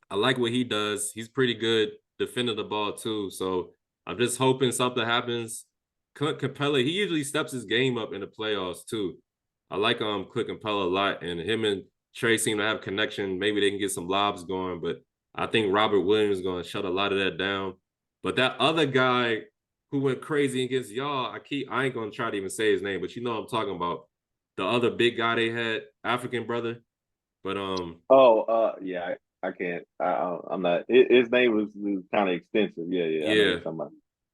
I like what he does. He's pretty good defending the ball too. So I'm just hoping something happens. Clint Capella, he usually steps his game up in the playoffs too. I like Clint Capella a lot, and him and Trey seem to have connection. Maybe they can get some lobs going, but I think Robert Williams is going to shut a lot of that down. But that other guy who went crazy against y'all, I ain't going to try to even say his name, but you know what I'm talking about. The other big guy they had, African brother. But yeah, I can't. I'm not. His name was kind of extensive. Yeah.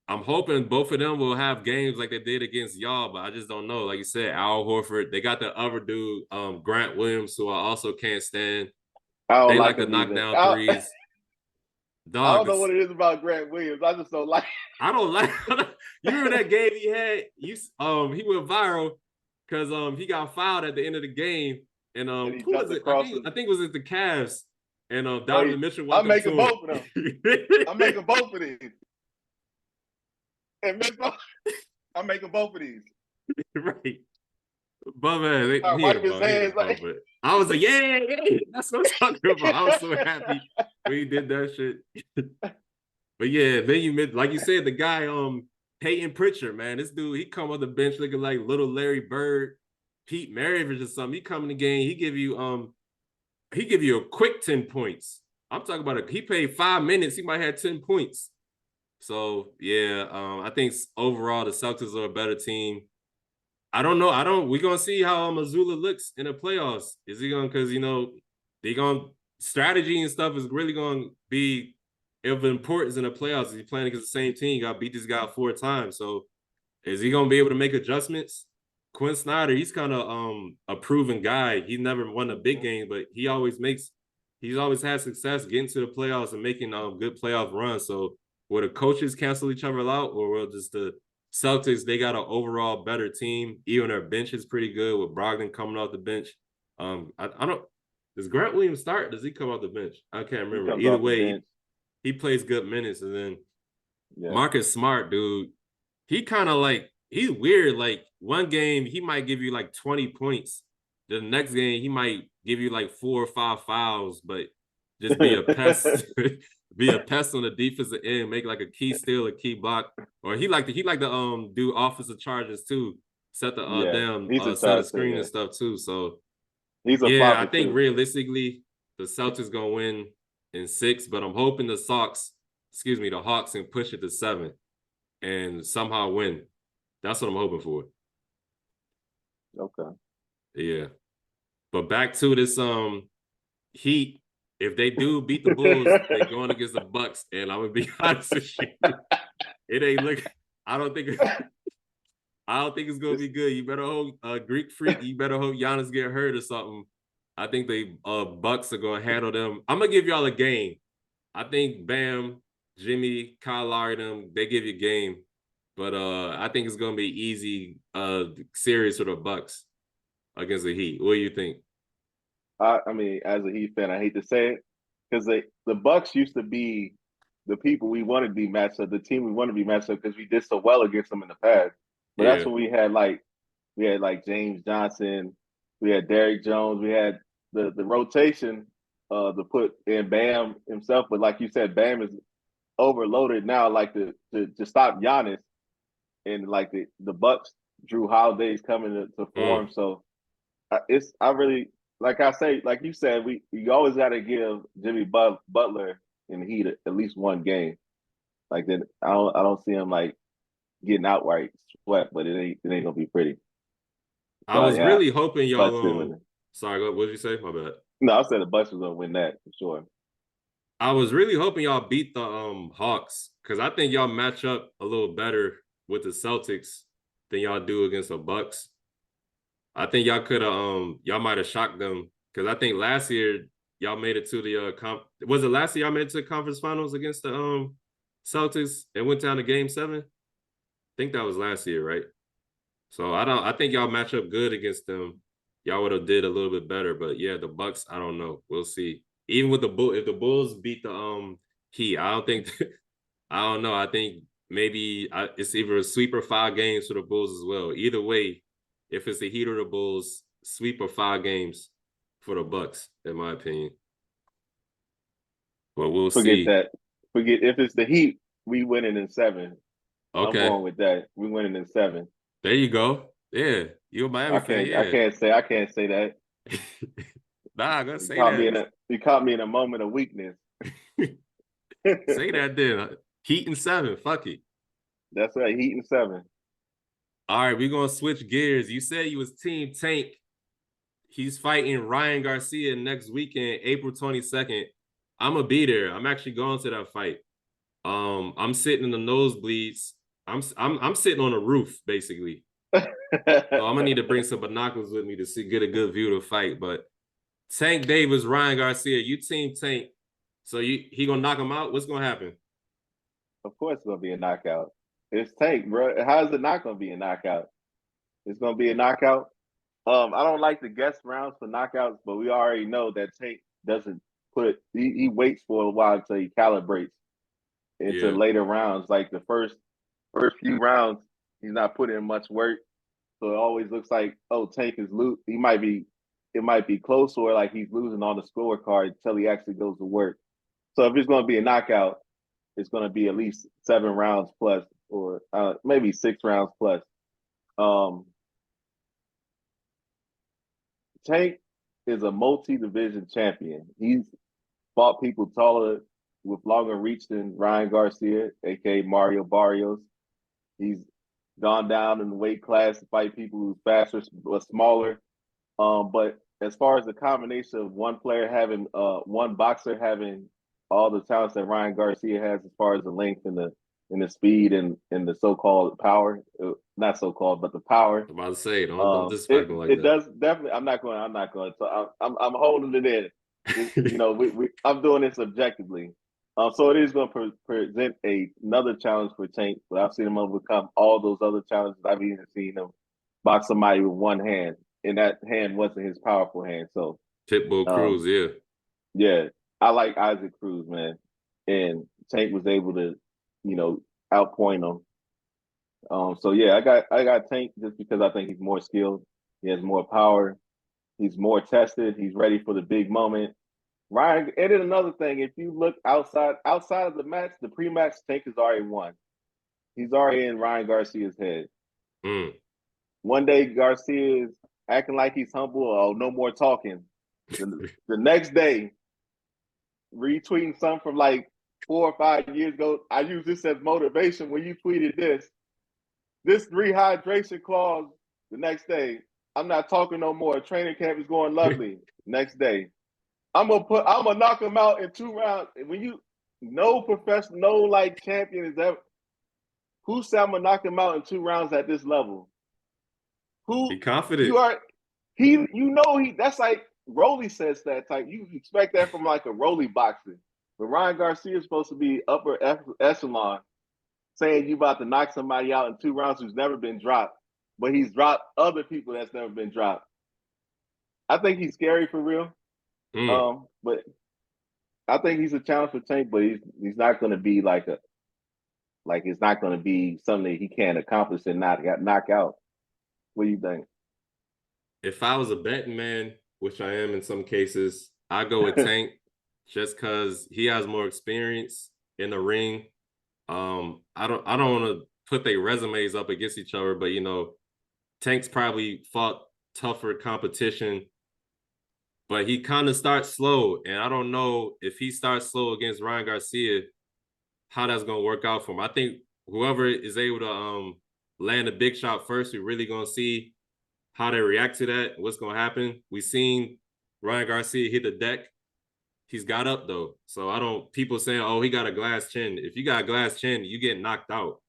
I'm hoping both of them will have games like they did against y'all, but I just don't know. Like you said, Al Horford. They got the other dude, Grant Williams, who I also can't stand. They like to knock down threes. Dog, I don't know what it is about Grant Williams. I just don't like. I don't like. You remember that game he had? He went viral because he got fouled at the end of the game, and who was it? I think it was at the Cavs, and Donovan Mitchell. I'm making both of them. I'm making both of these. And I'm making both of these. Right. But man, I was like, yeah, that's what I'm talking about. I was so happy when he did that shit. But yeah, then like you said, the guy, Peyton Pritchard, man, this dude, he come on the bench looking like little Larry Bird, Pete Maravich or something. He come in the game, he give you a quick 10 points. I'm talking about he played 5 minutes, he might have 10 points. So yeah, I think overall the Celtics are a better team. I don't know. We're gonna see how Mazzulla looks in the playoffs. Is he gonna strategy and stuff is really gonna be of importance in the playoffs. If you're playing against the same team, you gotta beat this guy 4 times. So is he gonna be able to make adjustments? Quinn Snyder, he's kind of a proven guy. He never won a big game, but he's always had success getting to the playoffs and making good playoff runs. So will the coaches cancel each other out, or will just the Celtics, they got an overall better team. Even their bench is pretty good with Brogdon coming off the bench. I don't. Does Grant Williams start? Does he come off the bench? I can't remember. Either way, he plays good minutes. And then Marcus Smart, dude, he kind of he's weird. Like one game, he might give you like 20 points. The next game, he might give you like 4 or 5 fouls, but just be a pest. Be a pest on the defensive end, make like a key steal, a key block, or he like to do offensive charges too, set the set the screen and stuff too. So I think realistically the Celtics gonna win in 6, but I'm hoping the Hawks can push it to 7 and somehow win. That's what I'm hoping for. Okay. Yeah, but back to this Heat. If they do beat the Bulls, they're going against the Bucks, and I'm gonna be honest with you, it ain't look. I don't think it's gonna be good. You better hope Greek Freak. You better hope Giannis get hurt or something. I think the Bucks are gonna handle them. I'm gonna give y'all a game. I think Bam, Jimmy, Kyle Lowry, them they give you a game, but I think it's gonna be easy series for the Bucks against the Heat. What do you think? I mean, as a Heat fan, I hate to say it because the Bucks used to be the people we wanted to be matched up, the team we want to be matched up because we did so well against them in the past. But that's when we had James Johnson, we had Derrick Jones, we had the rotation to put in Bam himself. But like you said, Bam is overloaded now, like to stop Giannis, and like the Bucks, Drew Holiday's coming to form. So I really. Like I say, like you said, we always got to give Jimmy Butler in the Heat at least one game. Like then, I don't see him like getting outright swept, but it ain't gonna be pretty. I was really hoping y'all. Sorry, what did you say? My bad. No, I said the Bucks was gonna win that for sure. I was really hoping y'all beat the Hawks because I think y'all match up a little better with the Celtics. than y'all do against the Bucks. I think y'all could have y'all might have shocked them because I think last year y'all made it to the was it last year y'all made it to the conference finals against the Celtics and went down to game 7? I think that was last year, right? So I think y'all match up good against them. Y'all would have did a little bit better, but yeah, the Bucks, I don't know. We'll see. Even with the if the Bulls beat the Heat, I don't think I don't know. I think maybe it's either a sweep or 5 games for the Bulls as well. Either way, if it's the Heat or the Bulls, sweep or 5 games for the Bucks, in my opinion. But we'll see. Forget that. Forget if it's the Heat, we winning in 7. Okay. I'm going with that. We winning in 7. There you go. Yeah, you're a Miami fan. Yeah, I can't say that. Nah, I'm gonna say that. You caught me in a moment of weakness. Say that then. Heat in 7. Fuck it. That's right. Heat in 7. All right, we're gonna switch gears. You said you was Team Tank. He's fighting Ryan Garcia next weekend, April 22nd. I'm gonna be there. I'm actually going to that fight. I'm sitting in the nosebleeds. I'm sitting on the roof, basically. So I'm gonna need to bring some binoculars with me to get a good view of the fight. But Tank Davis, Ryan Garcia, you Team Tank. So he gonna knock him out? What's gonna happen? Of course it's gonna be a knockout. It's Tank, bro. How is it not gonna be a knockout? It's gonna be a knockout. I don't like the guess rounds for knockouts, but we already know that Tank doesn't he waits for a while until he calibrates into later rounds. Like the first few rounds, he's not putting in much work. So it always looks like, oh, Tank is it might be close or like he's losing on the scorecard until he actually goes to work. So if it's gonna be a knockout, it's gonna be at least 7 rounds plus, or maybe 6 rounds plus. Tank is a multi-division champion. He's fought people taller with longer reach than Ryan Garcia, aka Mario Barrios. He's gone down in the weight class to fight people who's faster but smaller. But as far as the combination of one boxer having all the talents that Ryan Garcia has, as far as the length and the speed and the so-called power, not so-called, but the power. I'm about to say, don't disrespect him like that. It does definitely. I'm not going. So I'm holding it in. You know, I'm doing this objectively. So it is going to present another challenge for Tank. But I've seen him overcome all those other challenges. I've even seen him box somebody with one hand, and that hand wasn't his powerful hand. So Pitbull Cruz, yeah, I like Isaac Cruz, man, and Tank was able to, outpoint him. So yeah, I got Tank just because I think he's more skilled. He has more power. He's more tested. He's ready for the big moment. Ryan, and then another thing, if you look outside of the match, the pre-match, Tank has already won. He's already in Ryan Garcia's head. One day Garcia is acting like he's humble. Oh, no more talking. The next day, retweeting something from like 4 or 5 years ago. I use this as motivation when you tweeted this rehydration clause. The next day, I'm not talking no more. Training camp is going lovely. Next day, I'm gonna knock him out in 2 rounds. When no professional, no like champion is ever. Who said I'm gonna knock him out in 2 rounds at this level? Who? Be confident. That's like Rolly says that type. You expect that from like a Rolly boxer. But Ryan Garcia is supposed to be upper echelon, saying you about to knock somebody out in 2 rounds who's never been dropped, but he's dropped other people that's never been dropped. I think he's scary for real. But I think he's a challenge for Tank, but he's not going to be it's not going to be something that he can't accomplish and not knock out. What do you think? If I was a betting man, which I am in some cases, I go with Tank just because he has more experience in the ring. I don't want to put their resumes up against each other, but Tank's probably fought tougher competition, but he kind of starts slow, and I don't know if he starts slow against Ryan Garcia, how that's gonna work out for him. I think whoever is able to land a big shot first, we're really gonna see how they react to that, what's gonna happen. We've seen Ryan Garcia hit the deck. He's got up though. So people saying, oh, he got a glass chin. If you got a glass chin, you get knocked out.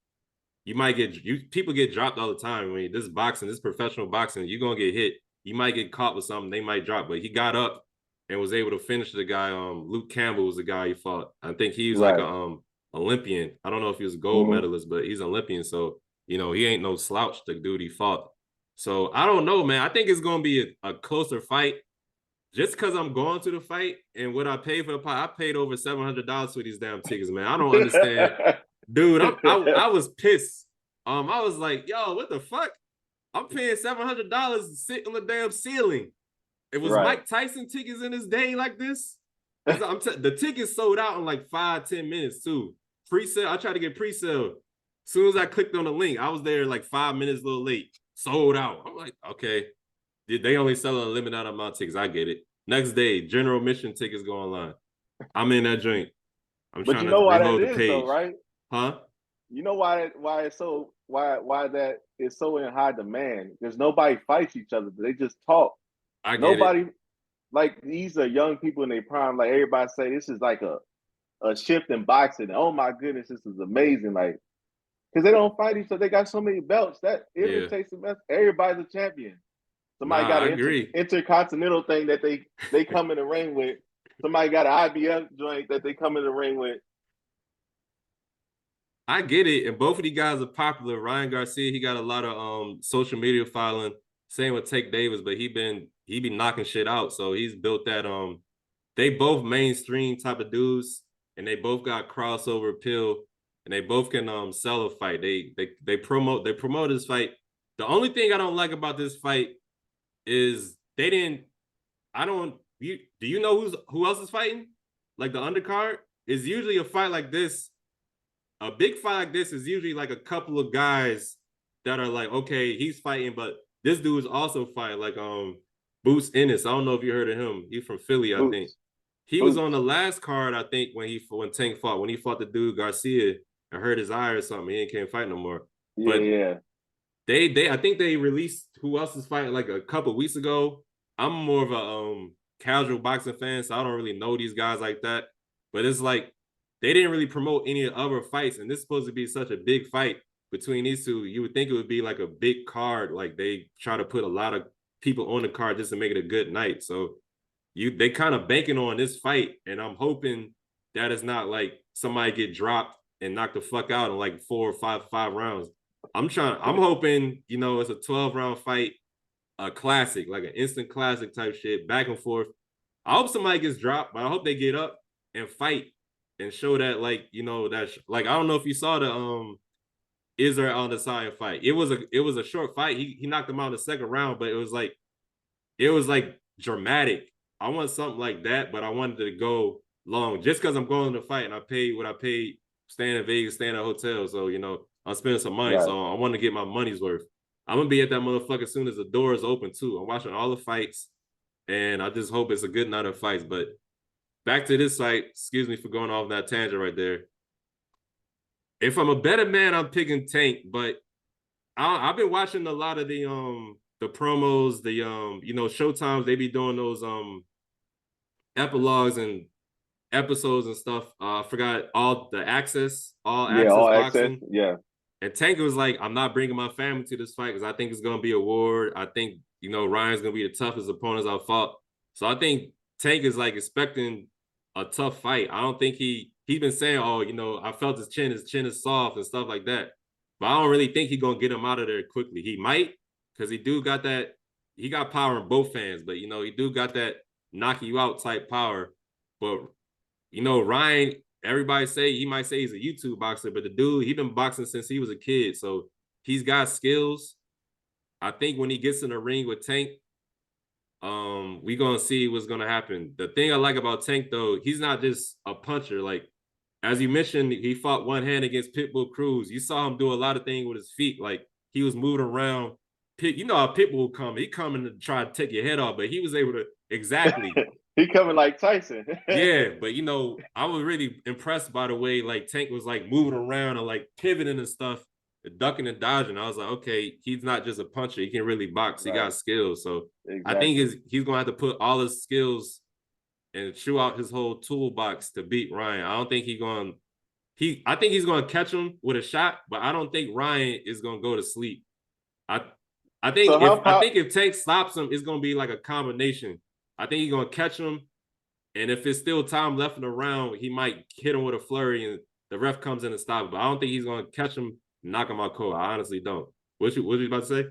people get dropped all the time. I mean, this boxing, this professional boxing, you're gonna get hit. You might get caught with something, they might drop, but he got up and was able to finish the guy. Luke Campbell was the guy he fought. I think he was like Right. a Olympian. I don't know if he was a gold Mm-hmm. medalist, but he's an Olympian. So, he ain't no slouch, the dude he fought. So I don't know, man. I think it's gonna be a closer fight. Just because I'm going to the fight and what I paid for the fight, I paid over $700 for these damn tickets, man. I don't understand, dude. I was pissed. I was like, yo, what the fuck? I'm paying $700 to sit on the damn ceiling. It was Right. Mike Tyson tickets in his day like this. The tickets sold out in like 5-10 minutes too. Pre-sale. I tried to get pre-sale. As soon as I clicked on the link, I was there like 5 minutes a little late. Sold out. I'm like, okay. They only sell a limited amount of tickets. I get it. Next day, general admission tickets go online. I'm in that joint. I'm But trying you to know why that reload the is page. though, right? Huh? You know why that is so in high demand? Because nobody fights each other. They just talk. I get it. Nobody like these are young people in their prime. Like everybody say, this is like a shift in boxing. Oh my goodness, this is amazing. Like because they don't fight each other. They got so many belts that irritates the best. Everybody's a champion. Somebody Nah, got I an agree. intercontinental thing that they come in the ring with. Somebody got an IBF joint that they come in the ring with. I get it. And both of these guys are popular. Ryan Garcia, he got a lot of social media following. Same with Tank Davis, but he be knocking shit out. So he's built that they both mainstream type of dudes, and they both got crossover appeal, and they both can sell a fight. They promote this fight. The only thing I don't like about this fight is they didn't. I don't. Do you know who else is fighting? Like the undercard is usually a fight like this. A big fight like this is usually like a couple of guys that are like, okay, he's fighting, but this dude is also fighting. Like Boots Ennis. I don't know if you heard of him. He's from Philly, I think. Boots. He was on Boots. the last card, I think, when Tank fought. When he fought the dude Garcia and hurt his eye or something, he can't fight no more. Yeah, But yeah. they I think they released who else is fighting like a couple of weeks ago. I'm more of a casual boxing fan, so I don't really know these guys like that. But it's like they didn't really promote any other fights, and this is supposed to be such a big fight between these two. You would think it would be like a big card, like they try to put a lot of people on the card just to make it a good night. So they kind of banking on this fight, and I'm hoping that it's not like somebody get dropped and knocked the fuck out in like 4 or 5 rounds. I'm hoping, it's a 12-round fight, a classic, like an instant classic type shit, back and forth. I hope somebody gets dropped, but I hope they get up and fight and show that, like, like, I don't know if you saw the Israel on the side fight. It was a short fight. He knocked him out in the second round, but it was like dramatic. I want something like that, but I wanted to go long just because I'm going to fight and I paid what I paid staying in Vegas, staying at a hotel. So, I'm spending some money. Right. So I want to get my money's worth. I'm going to be at that motherfucker as soon as the door is open, too. I'm watching all the fights, and I just hope it's a good night of fights. But back to this fight, excuse me for going off that tangent right there. If I'm a better man, I'm picking Tank, but I've been watching a lot of the promos, the Showtimes. They be doing those epilogues and episodes and stuff. I forgot all access All access. boxing. Yeah. And Tank was like, I'm not bringing my family to this fight because I think it's gonna be a war. I think Ryan's gonna be the toughest opponents I've fought. So I think Tank is like expecting a tough fight. I don't think he's been saying, I felt his chin is soft and stuff like that. But I don't really think he's gonna get him out of there quickly. He might, because he got power in both hands, but he do got that knock you out type power. But Ryan, everybody he might say he's a YouTube boxer, but the dude, he been boxing since he was a kid. So he's got skills. I think when he gets in the ring with Tank, we gonna see what's gonna happen. The thing I like about Tank, though, he's not just a puncher. Like, as you mentioned, he fought one hand against Pitbull Cruz. You saw him do a lot of things with his feet. Like, he was moving around. You know how Pitbull come. He coming to try to take your head off, but he was able to exactly. He coming like Tyson. Yeah, but I was really impressed by the way like Tank was like moving around and like pivoting and stuff, ducking and dodging. I was like, okay, he's not just a puncher; he can really box. He got skills. So Exactly. I think he's gonna have to put all his skills and chew out his whole toolbox to beat Ryan. I don't think he's gonna I think he's gonna catch him with a shot, but I don't think Ryan is gonna go to sleep. I So I think if Tank stops him, it's gonna be like a combination. I think he's gonna catch him, and if it's still time left in the round, he might hit him with a flurry, and the ref comes in and stops. But I don't think he's gonna catch him, knock him out cold. I honestly don't. What you about to say?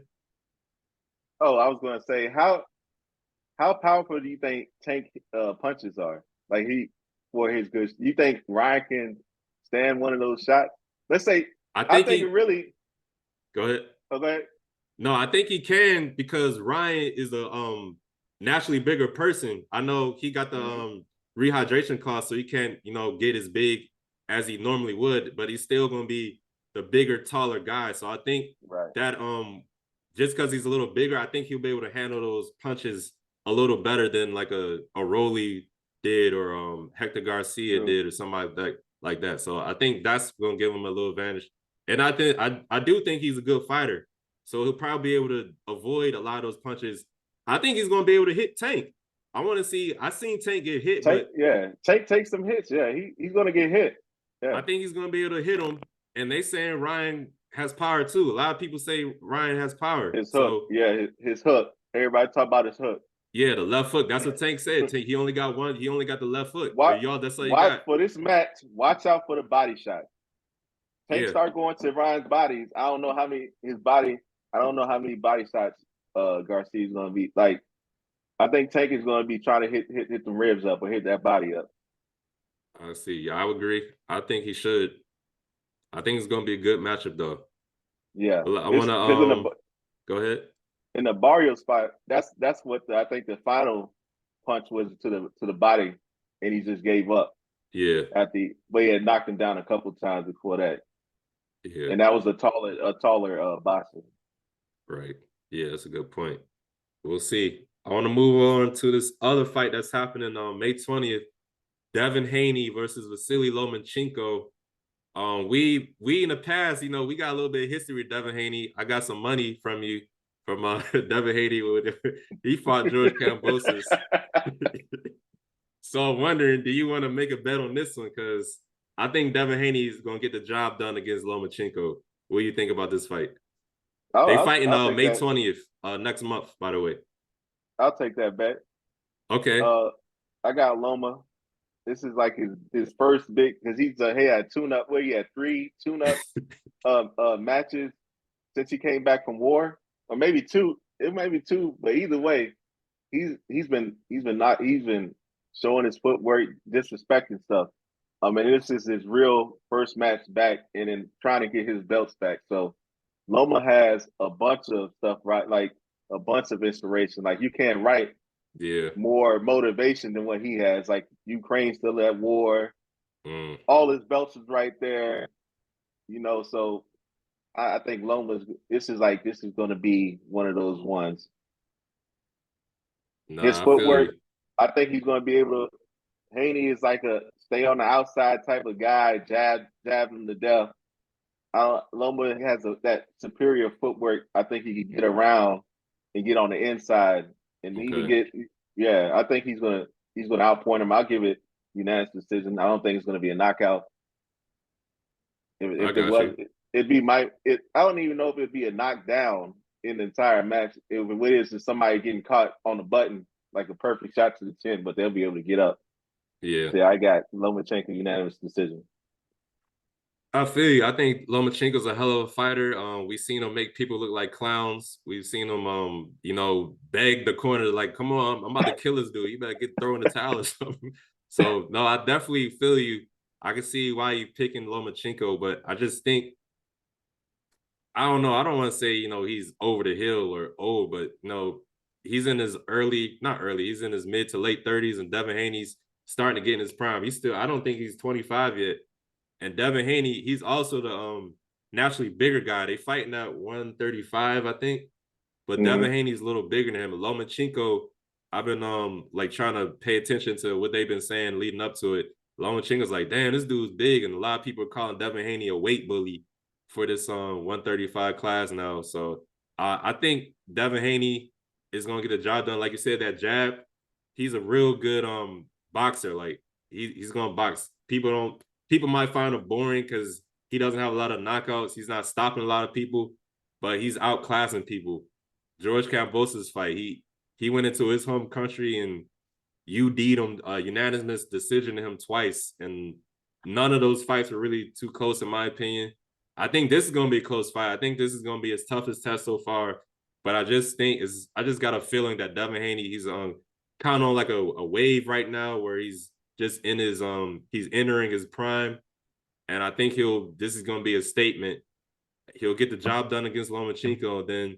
Oh, I was going to say how powerful do you think Tank punches are? Like for his good. You think Ryan can stand one of those shots? Let's say I I think think it he. really. Go ahead. Okay. No, I think he can because Ryan is a naturally bigger person. I know he got the rehydration cost, so he can't, get as big as he normally would, but he's still gonna be the bigger, taller guy. So I think Right. that just because he's a little bigger, I think he'll be able to handle those punches a little better than like a Rolly did or Hector Garcia True. did or somebody like that. So I think that's gonna give him a little advantage. And I do think he's a good fighter. So he'll probably be able to avoid a lot of those punches. I think he's going to be able to hit Tank. I want to see. I seen Tank get hit, Tank, but yeah, Tank takes some hits. Yeah, he's going to get hit. Yeah, I think he's going to be able to hit him. And they saying Ryan has power too. A lot of people say Ryan has power. his hook. So Yeah, his hook. Everybody talk about his hook. yeah, the left foot. That's what Tank said. Tank, he only got one. He only got the left foot. But Watch, y'all, that's all you watch got. for this match. Watch out for the body shot. Tank Yeah. start going to Ryan's bodies. I don't know how many I don't know how many body shots Garcia's going to be. Like, I think Tank is going to be trying to hit the ribs up or hit that body up. I see. Yeah, I would agree. I think he should. I think it's going to be a good matchup though. Yeah, I want to go ahead. In the Barrio spot, that's what I think the final punch was to the body, and he just gave up. Yeah. But he had knocked him down a couple times before that. Yeah. And that was a taller boxer. Right. Yeah, that's a good point. We'll see. I want to move on to this other fight that's happening on May 20th. Devin Haney versus Vasily Lomachenko. We in the past, we got a little bit of history with Devin Haney. I got some money from you from Devin Haney. He fought George Kambosos. So I'm wondering, do you want to make a bet on this one? Because I think Devin Haney is going to get the job done against Lomachenko. What do you think about this fight? They fighting May 20th, next month, by the way. I'll take that bet. Okay. I got Loma. This is like his first big because he had tune-up. He had 3 tune-up matches since he came back from war, or maybe 2. It might be 2, but either way, he's been showing his footwork, disrespecting stuff. I mean, this is his real first match back, and then trying to get his belts back. So Loma has a bunch of stuff, right? Like a bunch of inspiration. Like you can't write more motivation than what he has. Like Ukraine's still at war. All his belts is right there. So I think this is going to be one of those ones. Nah, his footwork, I think he's going to be able to. Haney is like a stay on the outside type of guy, jab him to death. Loma has that superior footwork. I think he can get around and get on the inside and even get. Yeah, I think he's gonna outpoint him. I'll give it unanimous decision. I don't think it's gonna be a knockout. If it was, it'd be I don't even know if it'd be a knockdown in the entire match. If it is, is somebody getting caught on the button like a perfect shot to the chin, but they'll be able to get up. Yeah. So I got Lomachenko unanimous decision. I feel you. I think Lomachenko's a hell of a fighter. We've seen him make people look like clowns. We've seen him, beg the corner like, "Come on, I'm about to kill this dude. You better get thrown in the towel or something." So no, I definitely feel you. I can see why you're picking Lomachenko, but I just think I don't know. I don't want to say he's over the hill or old, but he's in his he's in his mid to late 30s, and Devin Haney's starting to get in his prime. I don't think he's 25 yet. And Devin Haney, he's also the naturally bigger guy. They fighting at 135, I think. But Devin Haney's a little bigger than him. Lomachenko, I've been trying to pay attention to what they've been saying leading up to it. Lomachenko's like, damn, this dude's big, and a lot of people are calling Devin Haney a weight bully for this 135 class now. So I think Devin Haney is gonna get the job done. Like you said, that jab, he's a real good boxer. Like he's gonna box. People people might find him boring because he doesn't have a lot of knockouts. He's not stopping a lot of people, but he's outclassing people. George Kambosos' fight, he went into his home country and UD'd him, unanimous decision to him twice, and none of those fights were really too close in my opinion. I think this is going to be a close fight. I think this is going to be his toughest test so far, but I just got a feeling that Devin Haney, he's kind of on like a wave right now where he's just in his he's entering his prime, and I think this is going to be a statement. He'll get the job done against Lomachenko. Then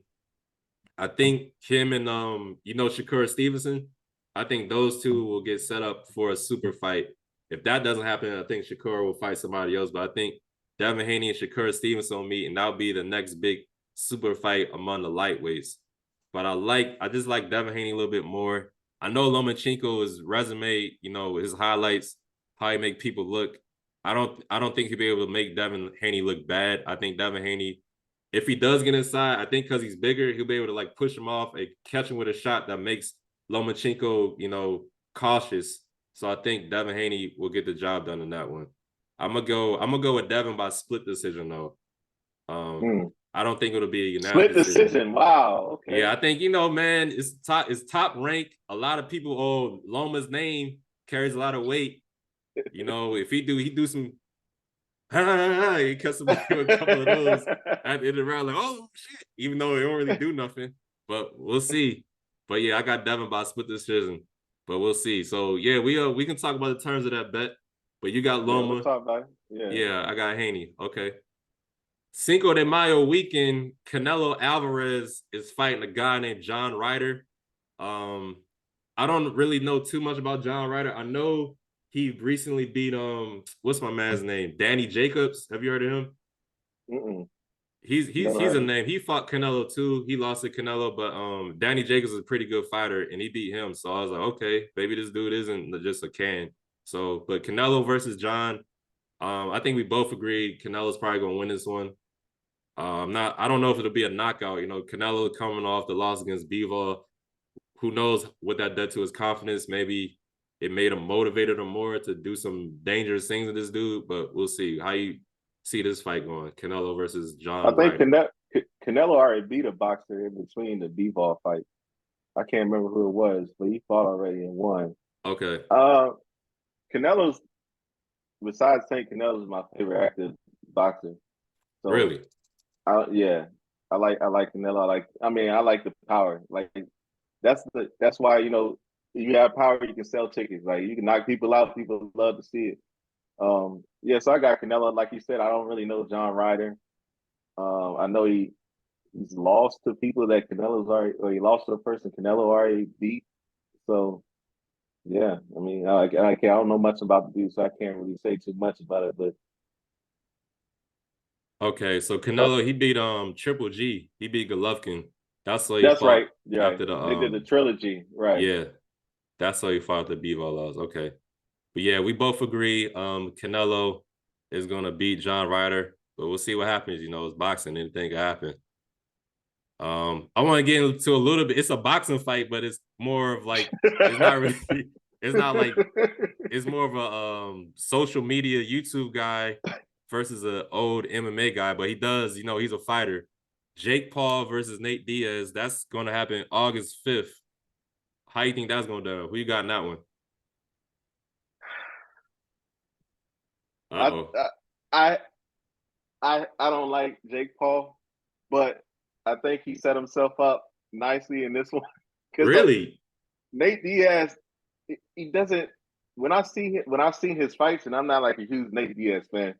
I think him and Shakur Stevenson, I think those two will get set up for a super fight. If that doesn't happen, I think Shakur will fight somebody else. But I think Devin Haney and Shakur Stevenson will meet, and that'll be the next big super fight among the lightweights. But I just like Devin Haney a little bit more. I know Lomachenko's resume, his highlights, how he make people look. I don't think he'll be able to make Devin Haney look bad. I think Devin Haney, if he does get inside, I think because he's bigger, he'll be able to like push him off and catch him with a shot that makes Lomachenko, cautious. So I think Devin Haney will get the job done in that one. I'm gonna go with Devin by split decision though. I don't think it'll be a unanimous split decision. Wow. Okay. Yeah, I think man, it's top rank. A lot of people, Loma's name carries a lot of weight. If he do some he cuts somebody with a couple of those at the end of the round, like, oh shit, even though it don't really do nothing. But we'll see. But yeah, I got Devin by split decision. But we'll see. So yeah, we can talk about the terms of that bet. But you got Loma. Yeah, we'll talk about it. Yeah, I got Haney. Okay. Cinco de Mayo weekend, Canelo Alvarez is fighting a guy named John Ryder. I don't really know too much about John Ryder. I know he recently beat what's my man's name? Danny Jacobs. Have you heard of him? Mm-mm. He's a name. He fought Canelo too. He lost to Canelo, but Danny Jacobs is a pretty good fighter, and he beat him. So I was like, okay, maybe this dude isn't just a can. So, but Canelo versus John, I think we both agreed Canelo's probably gonna win this one. I don't know if it'll be a knockout. Canelo coming off the loss against Bivol. Who knows what that did to his confidence? Maybe it made him motivated him more to do some dangerous things with this dude. But we'll see how you see this fight going. Canelo versus John. I think Canelo already beat a boxer in between the Bivol fight. I can't remember who it was, but he fought already and won. Okay. Canelo's, besides Tank, Canelo's my favorite active boxer. So, really? I like Canelo. I like the power. Like that's why you have power, you can sell tickets. Like you can knock people out. People love to see it. So I got Canelo. Like you said, I don't really know John Ryder. I know he's lost to people that Canelo's already, or he lost to a person Canelo already beat. So yeah, I don't know much about the dude, so I can't really say too much about it. But okay, so Canelo, he beat Triple G. He beat Golovkin. That's why he that's fought right. Yeah, after they did the trilogy, right? Yeah, that's why he fought the Bivol laws. Okay, but yeah, we both agree. Canelo is gonna beat John Ryder, but we'll see what happens. It's boxing; anything can happen. I want to get into a little bit. It's a boxing fight, but it's more of like it's not really. It's not like it's more of a social media YouTube guy versus an old MMA guy, but he does, he's a fighter. Jake Paul versus Nate Diaz. That's going to happen August 5th. How you think that's going to do? Who you got in that one? I don't like Jake Paul, but I think he set himself up nicely in this one. Really? Nate Diaz, he doesn't. When I've seen his fights, and I'm not like a huge Nate Diaz fan,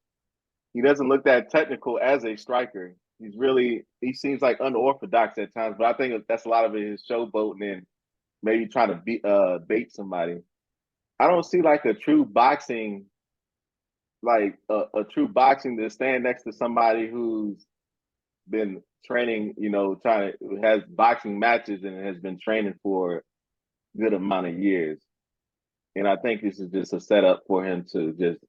he doesn't look that technical as a striker. He seems like unorthodox at times, but I think that's a lot of it is showboating and maybe trying to bait somebody. I don't see like a true boxing, like a true boxing to stand next to somebody who's been training, has boxing matches and has been training for a good amount of years. And I think this is just a setup for him to just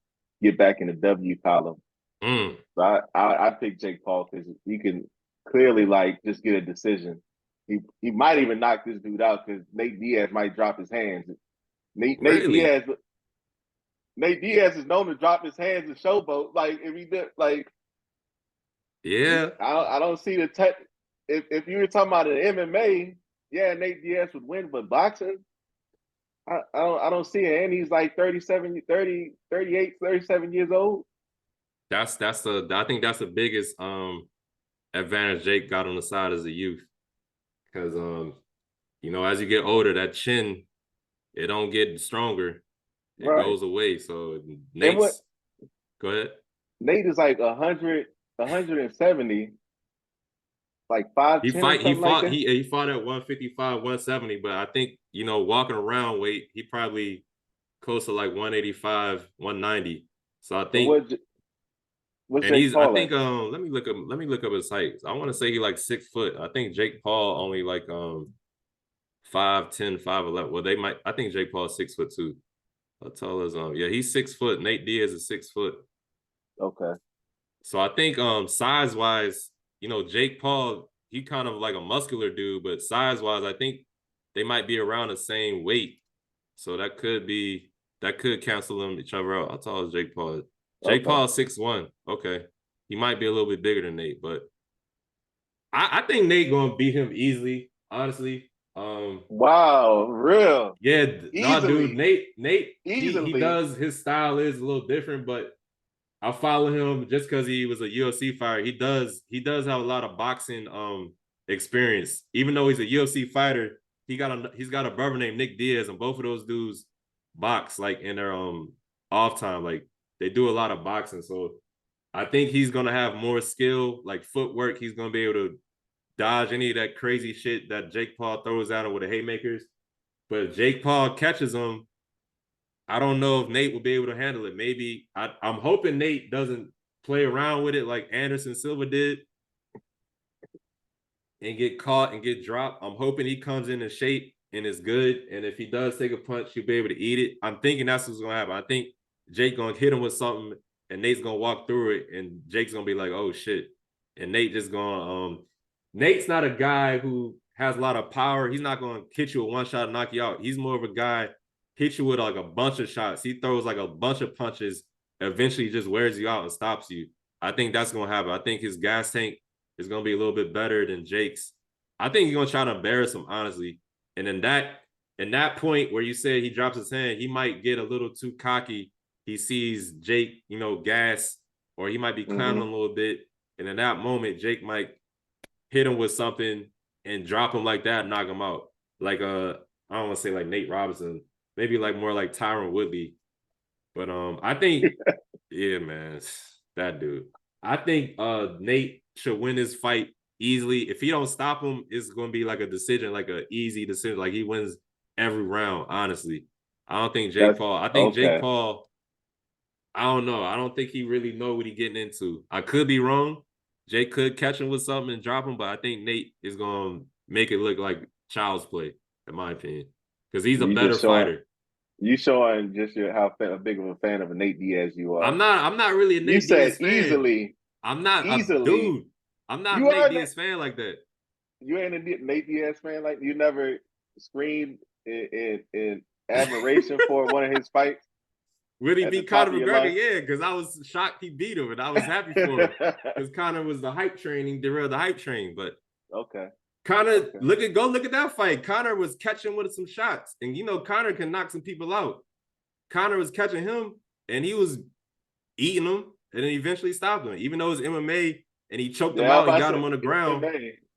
get back in the W column. So I pick Jake Paul because he can clearly just get a decision. He might even knock this dude out because Nate Diaz might drop his hands. Nate Diaz, Nate Diaz is known to drop his hands and showboat. Like if he did, like Yeah, I don't see the tech. If you were talking about an MMA, yeah, Nate Diaz would win, but boxing, I don't see it. And he's like 38, 37 years old. I think that's the biggest advantage Jake got on the side as a youth. Because as you get older, that chin, it don't get stronger. It Right. goes away. So Go ahead. Nate is like 170, like 5'10" or something like that. He fought at 155, 170, but I think, walking around weight, he probably close to like 185, 190. So I think what's and Jake I Paul think at? let me look up his height. I want to say he like 6 foot. I think Jake Paul only like 5'10", 5'11". Well, I think Jake Paul is 6 foot too. How tall is yeah, he's 6 foot. Nate Diaz is 6 foot. Okay. So I think size wise, Jake Paul, he kind of like a muscular dude, but size wise, I think they might be around the same weight. So that could cancel them each other out. How tall is Jake Paul? Jake Paul is 6'1". Okay. He might be a little bit bigger than Nate, but I think Nate gonna beat him easily, honestly. Wow, real. Yeah, nah, dude. Easily. Nate, he Easily. does, his style is a little different, but I follow him just because he was a UFC fighter. He does have a lot of boxing experience. Even though he's a UFC fighter, he's got a brother named Nick Diaz, and both of those dudes box like in their off time. Like they do a lot of boxing. So I think he's gonna have more skill, like footwork. He's gonna be able to dodge any of that crazy shit that Jake Paul throws at him with the haymakers. But if Jake Paul catches him, I don't know if Nate will be able to handle it. Maybe I'm hoping Nate doesn't play around with it like Anderson Silva did and get caught and get dropped. I'm hoping he comes in shape and is good. And if he does take a punch, he'll be able to eat it. I'm thinking that's what's gonna happen. I think Jake gonna hit him with something and Nate's gonna walk through it and Jake's gonna be like, oh shit. And Nate just gonna Nate's not a guy who has a lot of power. He's not gonna hit you with one shot and knock you out. He's more of a guy hit you with like a bunch of shots. He throws like a bunch of punches, eventually just wears you out and stops you. I think that's gonna happen. I think his gas tank is gonna be a little bit better than Jake's. I think he's gonna try to embarrass him, honestly. And in that point where you said he drops his hand, he might get a little too cocky. He sees Jake, gas, or he might be clowning a little bit. And in that moment, Jake might hit him with something and drop him like that, and knock him out. Like I don't want to say like Nate Robinson, maybe like more like Tyron Woodley. But I think, yeah, man, that dude. I think Nate should win this fight easily. If he don't stop him, it's gonna be like a decision, like an easy decision. Like he wins every round, honestly. I don't think Jake Paul. I think Jake Paul, I don't know. I don't think he really know what he's getting into. I could be wrong. Jake could catch him with something and drop him, but I think Nate is gonna make it look like child's play, in my opinion. Because he's a better fighter. You showing just how big of a fan of a Nate Diaz you are. I'm not really a Nate Diaz fan. Easily. I'm not easily. Dude. I'm not a Nate Diaz fan like that. You ain't a Nate Diaz fan like you never screamed in admiration for one of his fights. Would he beat Conor McGregor? Yeah, because I was shocked he beat him, and I was happy for him because Conor was the hype train. He derailed the hype train, but Conor, go look at that fight. Conor was catching with some shots, and Conor can knock some people out. Conor was catching him, and he was eating him, and then eventually stopped him. Even though it was MMA, and he choked him out, he got him on the ground.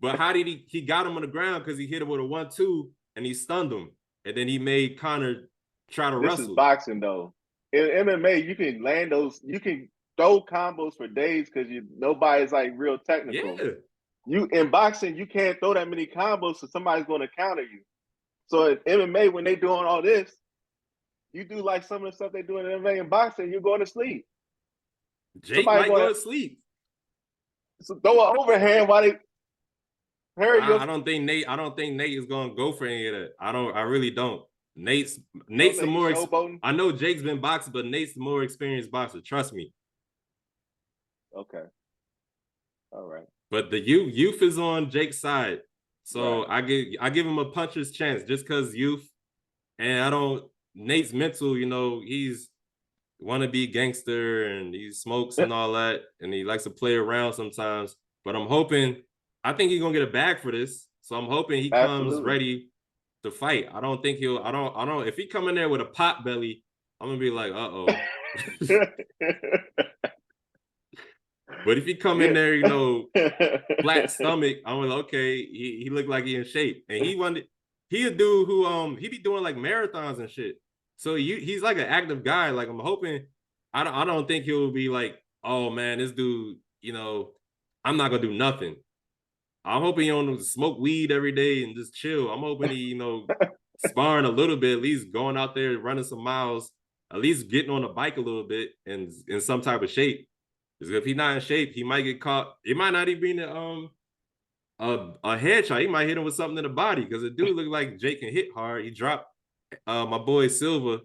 But how did he got him on the ground? Because he hit him with a 1-2, and he stunned him, and then he made Conor try to wrestle. This is boxing, though. In MMA, you can land those. You can throw combos for days because nobody's like real technical. Yeah. In boxing, you can't throw that many combos, so somebody's going to counter you. So in MMA, when they doing all this, you do like some of the stuff they do in MMA and boxing, you're going to sleep. Jake might go to sleep. So throw an overhand while they. I don't think Nate is going to go for any of that. I really don't. Nate's the more. I know Jake's been boxing, but Nate's the more experienced boxer. Trust me. Okay. All right. But the youth is on Jake's side, so right. I give him a puncher's chance just because youth, and I don't. Nate's mental, he's want to be gangster and he smokes and all that, and he likes to play around sometimes. But I think he's gonna get a bag for this. So I'm hoping he comes Absolutely. ready to fight. I don't think I don't. If he come in there with a pot belly, I'm gonna be like, uh-oh. But if he come in there, flat stomach, I'm like, okay, he looked like he in shape. And he a dude who he be doing like marathons and shit. So he's like an active guy. Like I'm hoping I don't think he'll be like, oh man, this dude, I'm not gonna do nothing. I'm hoping he don't smoke weed every day and just chill. I'm hoping he, sparring a little bit, at least going out there running some miles, at least getting on a bike a little bit and in some type of shape. Because if he's not in shape, he might get caught. It might not even be a headshot. He might hit him with something in the body because the dude look like Jake can hit hard. He dropped my boy Silva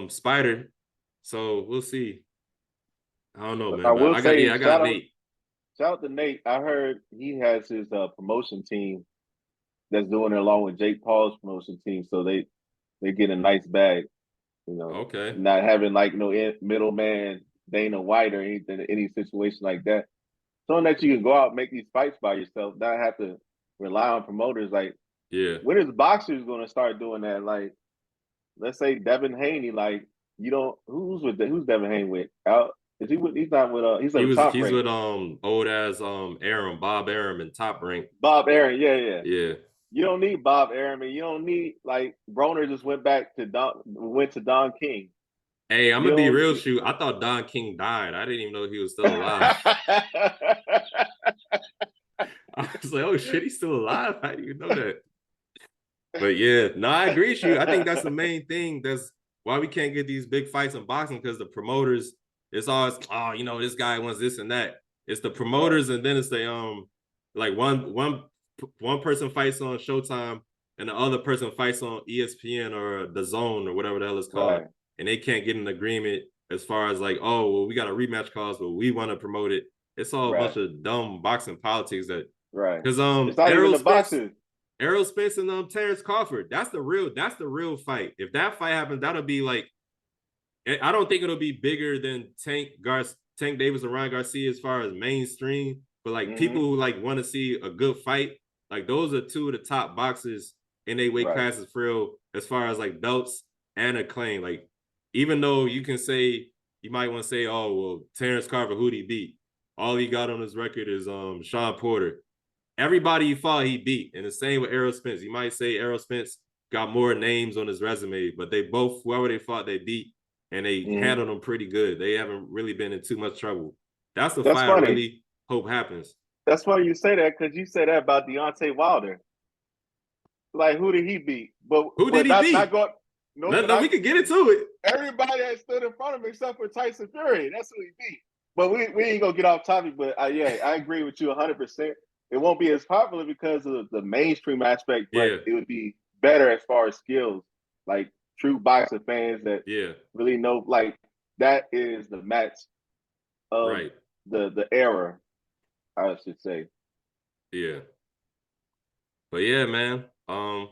Spider. So we'll see. I don't know, man. I But will say, I got Nate. Shout out to Nate. I heard he has his promotion team that's doing it along with Jake Paul's promotion team, so they get a nice bag. Okay. Not having like no middleman Dana White or anything, any situation like that. So that you can go out and make these fights by yourself, not have to rely on promoters. Like, yeah, when is boxers going to start doing that? Like, let's say Devin Haney. Like, you don't who's Devin Haney with? Is he with? He's not with. He's at the top he's rank. with old ass Arum, Bob Arum in Top Rank. Bob Arum, yeah. Yeah. You don't need Bob Arum, and you don't need like Broner just went to Don King. Hey, I'm gonna be real. Shoot, I thought Don King died. I didn't even know he was still alive. I was like, oh shit, he's still alive. How do you know that? But yeah, no, I agree with you. I think that's the main thing. That's why we can't get these big fights in boxing, because the promoters, it's always, this guy wants this and that. It's the promoters, and then it's the like one person fights on Showtime and the other person fights on ESPN or the Zone or whatever the hell it's called, and they can't get an agreement as far as like, oh, well, we got a rematch clause, but we want to promote it. It's all a bunch of dumb boxing politics that because it's not even the boxing. Errol Spence and Terrence Crawford. That's the real fight. If that fight happens, that'll be like, I don't think it'll be bigger than Tank Davis and Ryan Garcia as far as mainstream, but like people who like want to see a good fight, like those are two of the top boxers in their weight classes for real, as far as like belts and acclaim. Like, even though you might want to say, oh, well, Terrence Crawford, who'd he beat? All he got on his record is Sean Porter. Everybody he fought, he beat. And the same with Errol Spence. You might say Errol Spence got more names on his resume, but they both, whoever they fought, they beat. And they handled them pretty good. They haven't really been in too much trouble. That's the fight I really hope happens. That's funny you say that, because you say that about Deontay Wilder. Like, who did he beat? But who did he beat? We could get into it. Everybody that stood in front of him except for Tyson Fury. That's who he beat. But we ain't gonna get off topic. But I agree with you 100%. It won't be as popular because of the mainstream aspect, but it would be better as far as skills. Like true boxing fans that really know, like, that is the match of the era, I should say. Yeah. But yeah, man. I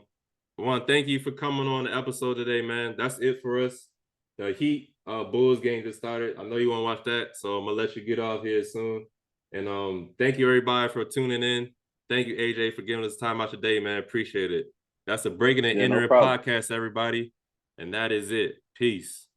want to thank you for coming on the episode today, man. That's it for us. The Heat Bulls game just started. I know you want to watch that, so I'm gonna let you get off here soon. And thank you everybody for tuning in. Thank you, AJ, for giving us time out today, man. Appreciate it. That's a Breaking and Entering podcast, everybody. And that is it. Peace.